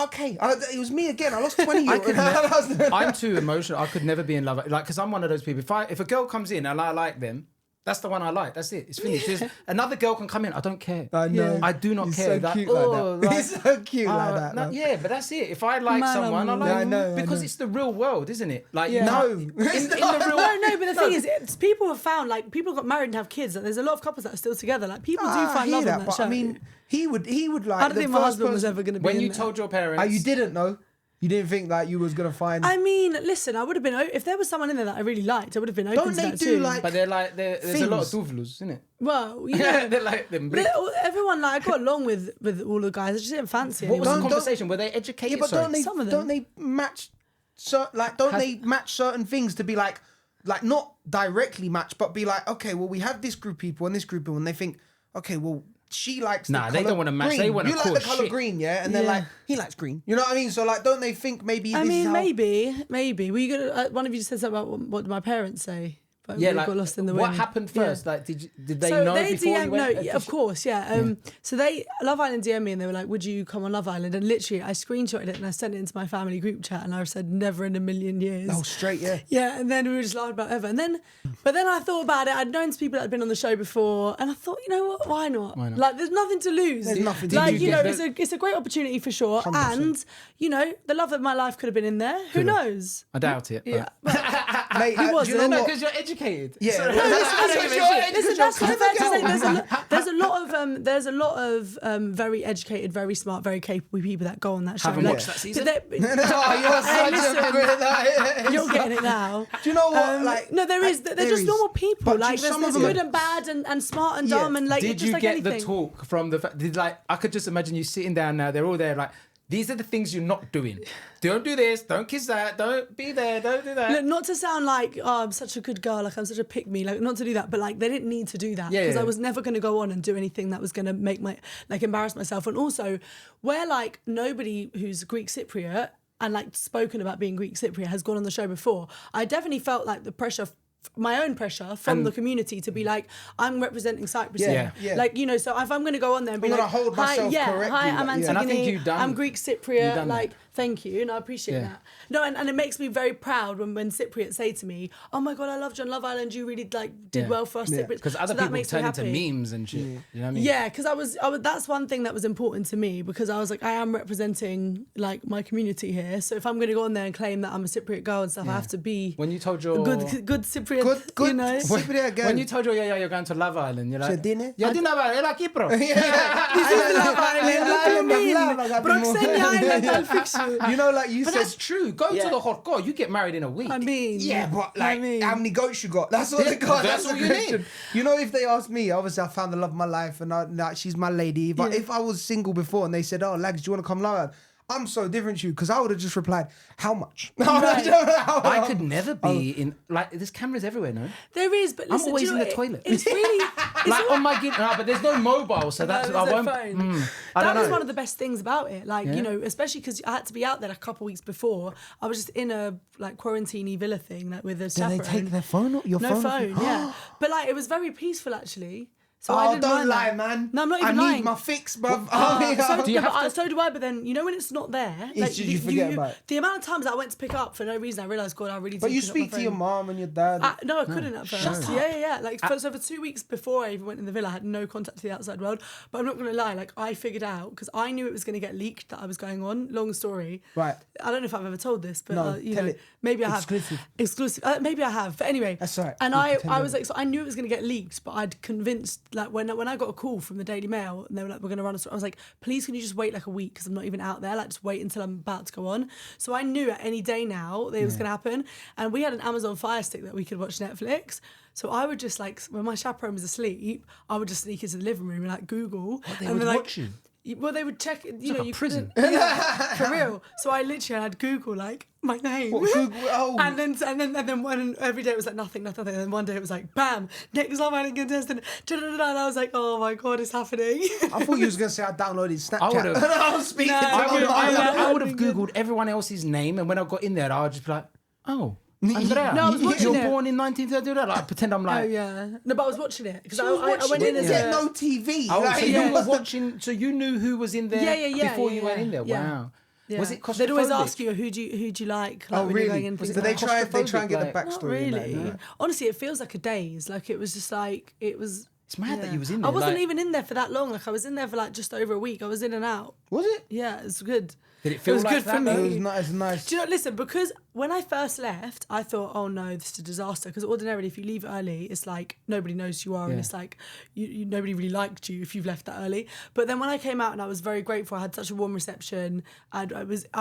Okay, it was me again. I lost 20 euros. I'm too emotional. I could never be in love. Like, because I'm one of those people. If a girl comes in and I like them, that's the one I like. That's it. It's finished. There's another girl can come in. I don't care. I know. Yeah. I do not He's care. so cute like that. He's so cute like that. no, man. yeah, but that's it. If I like Man, someone, I like I know, I because know. it's the real world, isn't it? Like, Yeah. No. in the real No, but the thing is, it's, people have found, like, people got married and have kids. Like, there's a lot of couples that are still together. Like, people do I find hear love that, in that but show. I mean, he would like. I don't think my husband was ever going to be when in you there. told your parents, You didn't know. You didn't think that you was gonna find. I mean, listen, I would have been, if there was someone in there that I really liked, I would have been open Don't to they that do, too. like- but they're like there's a lot of Things. duvlus, isn't it? Well, you know, They're like them. everyone, like, I got along with all the guys. I just didn't fancy What anyone. was the Don't- conversation? Were they educated? yeah, but Sorry. don't they? Some of them. Don't they match? They match certain things to be like not directly match, but be like, okay, well, we have this group of people and this group of people, and they think, okay, well, she likes. Nah, the they colour don't wanna match, green. they wanna You like cause the color shit. green, yeah, and they're Yeah. like, he likes green. You know what I mean? So like, don't they think maybe? I this is mean, how- maybe. Were you gonna? One of you said something about what did my parents say? But Yeah, we like got lost in the what wind. happened Yeah. first? Like, did they So know they before you DM, went? no, yeah, of course, yeah. So Love Island DM me and they were like, "Would you come on Love Island?" And literally, I screenshotted it and I sent it into my family group chat, and I said, "Never in a million years." Oh, straight, yeah. Yeah, and then we were just laughing about it ever. And then, but then I thought about it. I'd known some people that had been on the show before, and I thought, you know what? Why not? Why not? Like, there's nothing to lose. There's nothing to like, lose. you know, Did you it's a great opportunity for sure. 100%. And you know, the love of my life could have been in there. Who knows? I doubt it. Yeah. Mate, Who was do you it? know No, what? because you're educated. Yeah. Sorry. No, I listen, don't listen, give a you're shit. Listen, that's Clever fair to say. girl. There's a lot of very educated, very smart, very capable people that go on that show. Haven't Like, watched that season. did Oh, you're such listen, a good. Like, you're getting it now. Do you know what? Like, no, there is. They're there just is. normal people. But Like, some there's of them good are- and bad and smart and Yeah. dumb and like Did just you like get anything. the talk from the? Did like I could just imagine you sitting down now. They're all there like. These are the things you're not doing. Don't do this. Don't kiss that. Don't be there. Don't do that. Look, not to sound like, oh, I'm such a good girl, like I'm such a pick me, like not to do that, but like they didn't need to do that Yeah, because yeah. I was never going to go on and do anything that was going to make my like embarrass myself. And also, where like nobody who's Greek Cypriot and like spoken about being Greek Cypriot has gone on the show before, I definitely felt like the pressure. My own pressure from the community to be like, I'm representing Cyprus Yeah, here. yeah. Like, you know, so if I'm going to go on there and be I'm like, gonna hold hi, myself correctly, hi, I'm like, yeah. Antigoni, And I think you've done- I'm Greek you've Cypriot, done like, that. thank you, and I appreciate Yeah. that. No, and it makes me very proud when Cypriot say to me, oh my God, I loved you on Love Island, you really like did Yeah. well for us Cypriots. Because other So that people makes me turn into happy. memes and shit. You know what I mean? Yeah, because I was that's one thing that was important to me because I was like, I am representing like my community here. So if I'm going to go on there and claim that I'm a Cypriot girl and stuff, I have to be When you told your a good Cypriot, Good. you know. Cypriot again. when you told your you're going to Love Island, you're like, So dinner? Yeah, dinner, era Kypro. This is Love Island. What do you mean? Proxenia Island, I'll fix you. You know, like you But said. that's true. Go to the hot girl. You get married in a week. I mean, Yeah, but like, I mean, how many goats you got? That's all they got. That's That's all the you question. need. You know, if they ask me, obviously I found the love of my life and she's my lady. But Yeah. if I was single before and they said, "Oh, lads, do you want to come live?" I'm so different to you because I would have just replied, "How much?" I could never be in like there's cameras everywhere, no? there is, but listen, always do you know in the what? toilet. It's really Like on my no, but there's no mobile, so that's No, I there's won't. no phone. I That don't was know. one of the best things about it. Like, Yeah. you know, especially because I had to be out there a couple weeks before. I was just in a like quarantine villa thing like with a Do they chaperone. take their phone? Your No phone? phone, yeah. But like it was very peaceful actually. So I didn't don't mind lie, that. man. No, I'm not even I lying. need my fix, bro. So do I, but then, you know when it's not there? It's just you forget about it. The amount of times I went to pick it up for no reason, I realised, God, I really did But you pick up speak my to your phone. mom and your dad. No, I couldn't at first. Yeah. Like, so for 2 weeks before I even went in the villa, I had no contact to the outside world. But I'm not going to lie, like, I figured out, because I knew it was going to get leaked that I was going on. Long story. Right. I don't know if I've ever told this, but, No, you tell know, it. maybe I have. Exclusive. Maybe I have. But anyway. That's all right. And We'll I pretend was like, so I knew it was going to get leaked, but I'd convinced, like, when I got a call from the Daily Mail and they were like, we're going to run a story, I was like, please can you just wait like a week because I'm not even out there, like just wait until I'm about to go on. So I knew at any day now that it was going to happen, and we had an Amazon Fire Stick that we could watch Netflix. So I would just like, when my chaperone was asleep, I would just sneak into the living room and like Google. They and would then, like, watch you. Well, they would check, you know, like a you prison. couldn't- Yeah, for real. So I literally had Google like my name. What, Google? Oh. And then one every day it was like nothing. And then one day it was like bam, next Love Island contestant. And I was like, oh my God, it's happening. I thought you was going to say I downloaded Snapchat. I would've- I was speaking No, to I would have good. Googled everyone else's name, and when I got in there, I would just be like, oh, Andrea, No, I was watching you're it. born in 1932. Like, pretend I'm Oh like, yeah. No, but I was watching it because I I went in as yeah, a no TV. oh, Like, so yeah. you were watching, so you knew who was in there before you went in there. Yeah. Wow. Yeah. Was it claustrophobic? They'd always ask you who do you like? Oh, when you're going really? in So things they like try that. and get the Like- Not backstory. in that, really. no? Honestly, it feels like a daze. Like it was just like it was. It's mad that yeah. you was in I there. wasn't like, even in there for that long. Like I was in there for like just over a week. I was in and out. Was it? Yeah, it's good. Did it feel was like good that? for me. It was nice. Nice. Do you know? Listen, because when I first left, I thought, oh no, this is a disaster. Because ordinarily, if you leave early, it's like nobody knows who you are, and Yeah. it's like you nobody really liked you if you've left that early. But then when I came out, and I was very grateful, I had such a warm reception. I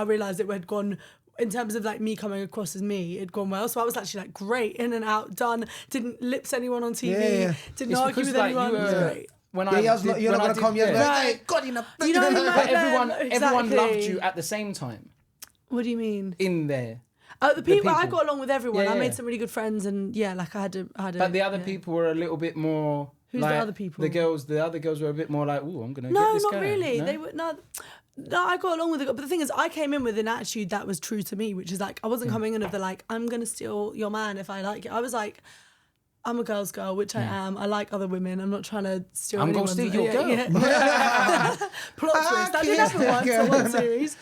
realised it had gone. In terms of like me coming across as me, it'd gone well. So I was actually like great, in and out, done. Didn't lips anyone on TV. Yeah. Didn't It's argue because, with like, anyone. you It was were- great. When Yeah, you're not going to come. You're yeah. like, hey, Right. God, you know. You know, But like, everyone exactly. loved you at the same time What do you mean? in there. The people I people. got along with everyone. Yeah, I yeah. made some really good friends, and yeah, like I had a. But the other yeah. people were a little bit more. Who's the like, other people? The other girls were a bit more like, "Ooh, I'm gonna get No, this not guy." really. No? They were no. No, I got along with it. But the thing is, I came in with an attitude that was true to me, which is like I wasn't coming in of the like I'm gonna steal your man if I like it. I was like, I'm a girl's girl, which I am. I like other women. I'm not trying to steal. I'm gonna anyone's- steal your girl. Yeah. Plot twist. I did happen once on one series.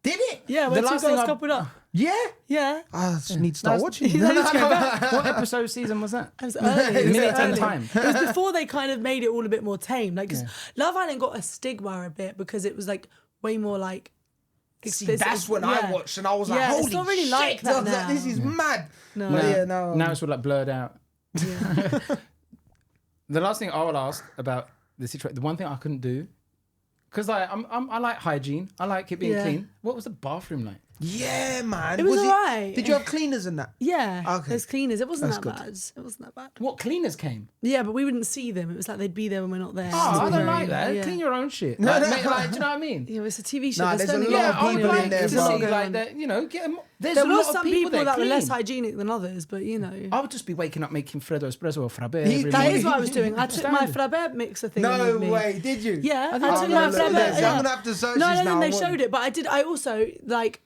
Did it? Yeah, The when two last thing girls I- coupled up. Yeah. Yeah. I just need to start That's- watching. You know, it's good. What episode season was that? It was early. It was Minute and early. time. It was before they kind of made it all a bit more tame. Like, 'cause Love Island got a stigma a bit because it was like way more like. See, explicit. that's when I watched and I was like, Yeah, holy it's not really shit, like that I was like, now. this is mad. No. But yeah, no. Now it's all like blurred out. Yeah. The last thing I will ask about the situation, the one thing I couldn't do, because I like hygiene, I like it being Yeah. clean. What was the bathroom like? Yeah, man. It was alright. Did you have cleaners in that? Yeah, Okay. there's cleaners. It wasn't That's that good. bad. It wasn't that bad. What cleaners came? Yeah, but we wouldn't see them. It was like they'd be there when we're not there. Oh, It I was don't very- like that. Yeah. Clean your own shit. Like, do you know what I mean? Yeah, it's a TV show. Nah, There's there's a only lot one of I would people cleaner. in there, to bro. see like that. You know, there's There a was lot of some people people that were clean. less hygienic than others, but you know. I would just be waking up making Freddo espresso or frappe. He- every That morning. is what I was doing. I took my Standard. frappe mixer thing No with me. way, did you? Yeah, I think took I'm my gonna look frappe. at this. I'm Yeah. gonna have to search No, this no, now. then they I want- showed it, but I did. I also like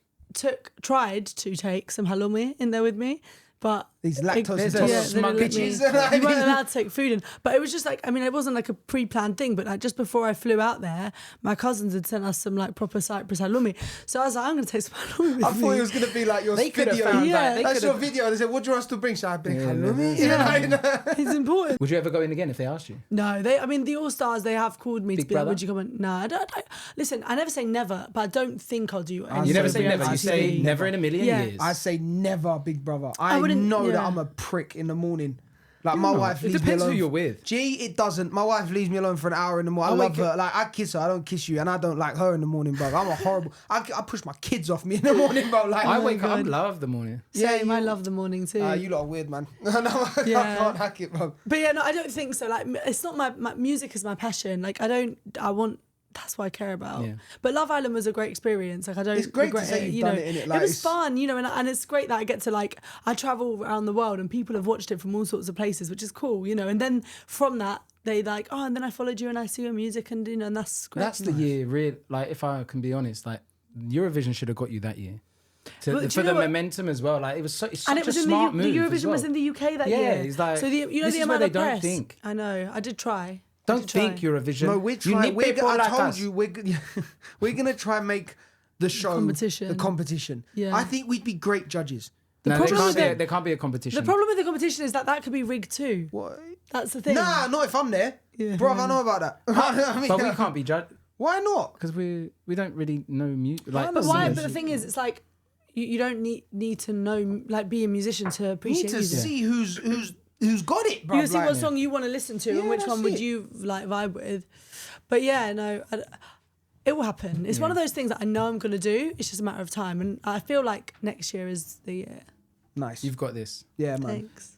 tried to take some halloumi in there with me, but These lactose There's a intolerant they smug didn't let me. bitches. You weren't allowed to take food in, but it was just like I mean, it wasn't like a pre-planned thing. But like just before I flew out there, my cousins had sent us some like proper Cyprus halloumi, so I was like, I'm gonna take some halloumi with I me. thought it was gonna be like your They could have video. found Yeah. that. They That's could your have. video. They said, "What do you want us to bring?" So I bring halloumi. Yeah. You know? It's important. Would you ever go in again if they asked you? No, I mean, the All Stars, they have called me Big to be like, Brother? would you come on? No, I don't. Listen, I never say never, but I don't think I'll do any You never sort say of never. You reality say TV. never in a million Yeah. years. I say never, Big Brother. I wouldn't- know that yeah. I'm a prick in the morning. Like my wife It leaves me depends alone. who you're with. Gee, it doesn't. My wife leaves me alone for an hour in the morning. I love her. Like I kiss her. I don't kiss you, and I don't like her in the morning, bro. I'm a horrible. I push my kids off me in the morning, bro. Like I wake up, I God. love the morning. Same, I love the morning too. You lot are weird, man. No, I Yeah. can't hack it, bro. But yeah, no, I don't think so. Like, it's not my music is my passion. Like, that's what I care about. Yeah. But Love Island was a great experience. Like, I don't It's great to regret say it. you've You done know, it, innit? it Like, was it's- fun, you know, and it's great that I get to like, I travel around the world and people have watched it from all sorts of places, which is cool, you know. And then from that, they like, oh, and then I followed you and I see your music and, you know, and that's great. That's the year, like, if I can be honest, like, Eurovision should have got you that year. But do for you know the what? momentum as well. Like it's such And it a was in smart the move. as Eurovision well. was in the UK that Yeah, year. it's like, so the this is amount where of they don't press. think. I know. I did try. Don't think Eurovision. No, we're You trying. need people I like told us. you we're gonna try and make the show competition. The competition. Yeah. I think we'd be great judges. No, problem with there can't be a competition. The problem with the competition is that could be rigged too. What? That's the thing. Nah, not if I'm there. Yeah. Bro, I know about that. I mean, But we can't be judged Why not? because we don't really know music. Like, But why? singers. But the thing is, it's like you don't need to know, like, be a musician to You appreciate need to music. see who's got it, bro. You can see what song you want to listen to and Yeah, which one that's would it. you like vibe with. But yeah, no, it will happen. It's one of those things that I know I'm going to do. It's just a matter of time. And I feel like next year is the year. Nice. You've got this. Yeah, man. Thanks.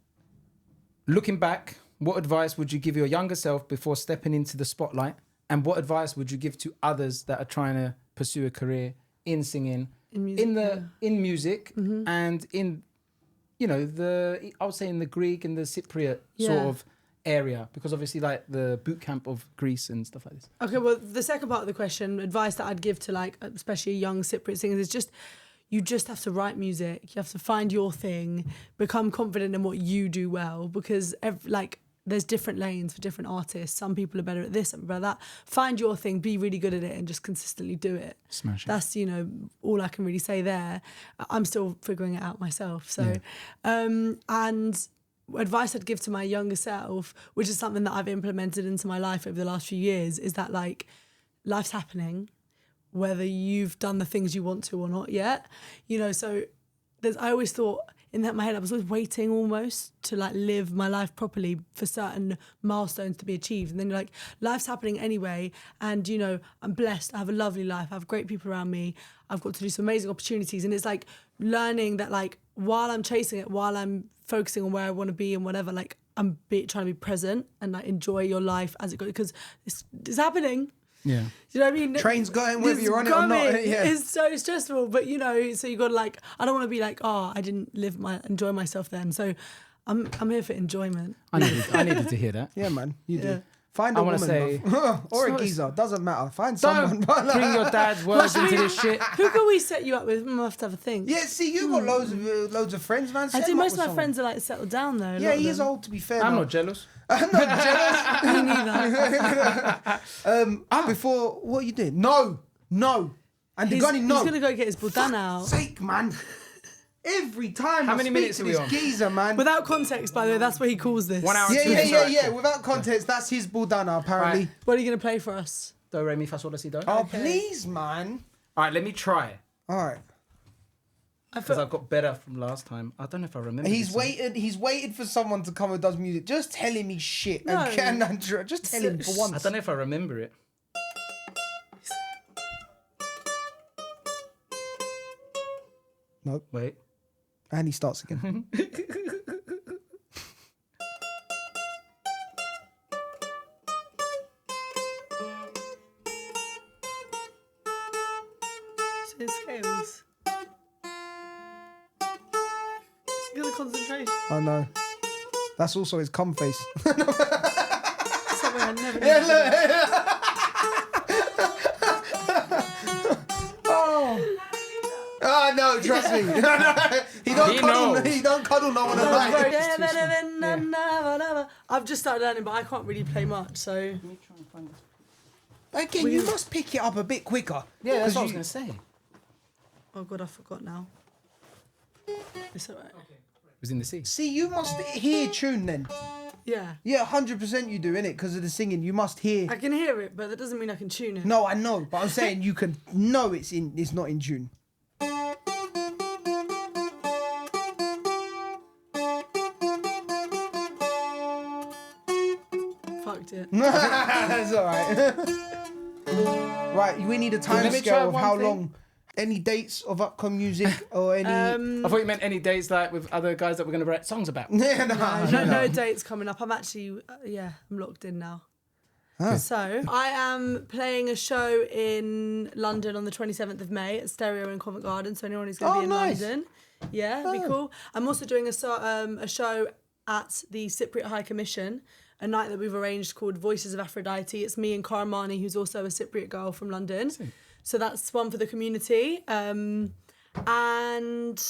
Looking back, what advice would you give your younger self before stepping into the spotlight? And what advice would you give to others that are trying to pursue a career in singing, In music, in music, and in, I would say in the Greek and the Cypriot sort Yeah. of area, because obviously like the boot camp of Greece and stuff like this. Okay, well, the second part of the question, advice that I'd give to like, especially young Cypriot singers, is just, you just have to write music. You have to find your thing, become confident in what you do well, because there's different lanes for different artists. Some people are better at this, some better at that. Find your thing, be really good at it, and just consistently do it. Smash it. That's, all I can really say there. I'm still figuring it out myself. So, and advice I'd give to my younger self, which is something that I've implemented into my life over the last few years, is that like life's happening, whether you've done the things you want to or not yet. So I always thought in my head, I was always waiting almost to like live my life properly for certain milestones to be achieved. And then you're like, life's happening anyway. And, I'm blessed. I have a lovely life. I have great people around me. I've got to do some amazing opportunities. And it's like learning that like while I'm chasing it, while I'm focusing on where I want to be and whatever, like I'm trying to be present and like enjoy your life as it goes, because it's happening. Yeah. Do you know what I mean? Train's going whether It's you're on it or not. coming. Yeah. It's so stressful, but so you got to like, I don't want to be like, oh, I didn't enjoy myself then. So I'm here for enjoyment. I needed to hear that. Yeah, man. You do. Yeah. Find I a wanna woman, say- bruv. Or a So- geezer. Doesn't matter. Find someone. Don't bring your dad's words into this shit. Who can we set you up with? I have to have a think. Yeah, see, you got loads of friends, man. I Set do. them up Most of with my someone. friends are like settled down though. Yeah, he is old, to be fair. I'm though. not jealous. I'm not jealous. Me neither. Before, what you did? No. Antigoni, no. He's gonna go get his bulldana out. Sake, man. Every time How I many speak minutes to are we this on? geezer, man. Without context, by the way, that's what he calls this. 1 hour and 2 Yeah. minutes. Without context, that's his bulldana, apparently. Right. What are you gonna play for us? Do, re, mi, fa, sol, la, si, do. Oh, please, man. All right, let me try. All right. Because I've got better from last time. I don't know if I remember. He's this one. waited. He's waited for someone to come who does music. Just tell him he's shit. No. And just tell him for I once. don't know if I remember it. Nope. Wait. And he starts again. His scales. Good concentration. I know. That's also his cum face. Something I never knew. Oh no, trust me. He don't cuddle no one alive. I've just started learning, but I can't really play much. So Again, you must pick it up a bit quicker. Yeah, that's what I was you- going to say. oh god, I forgot now. It's alright. It was in the sea. See, you must hear tune then. Yeah, Yeah, 100% you do, innit? Because of the singing, you must hear. I can hear it, but that doesn't mean I can tune it. No, I know, but I'm saying you can know it's not in tune. Fucked it. That's all right. Right, we need a time Let me try scale of one how thing. long. Any dates of upcoming music or any? I thought you meant any dates like with other guys that we're going to write songs about. No dates coming up. I'm actually, I'm locked in now. So I am playing a show in London on the 27th of May at Stereo in Covent Garden. So anyone who's going to be in nice. London, it'd be cool. I'm also doing a show at the Cypriot High Commission, a night that we've arranged called Voices of Aphrodite. It's me and Karamani, who's also a Cypriot girl from London. So that's one for the community. And And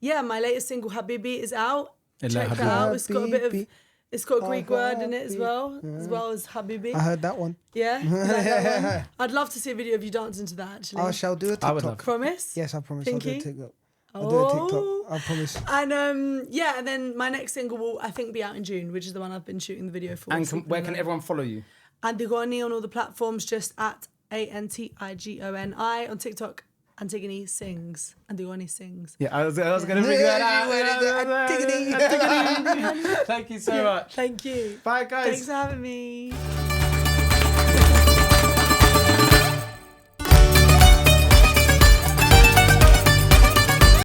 yeah, my latest single Habibi is out. Check that Habibi. out. It's got a bit of, Habibi. it's got a Greek word in it as well as Habibi. I heard that one. Yeah, you like that one? I'd love to see a video of you dancing to that. Actually, I shall do a I would love TikTok. promise. Yes, I promise. Pinky? I'll do a TikTok. I'll do a TikTok. I promise. And yeah, and then my next single will I think be out in June, which is the one I've been shooting the video for. And where can everyone follow you? Antigoni on all the platforms, just at Antigoni on TikTok. Antigoni sings. Antigoni sings. Yeah, I was going to bring that out. Antigoni. Thank you so much. Thank you. Bye, guys. Thanks for having me.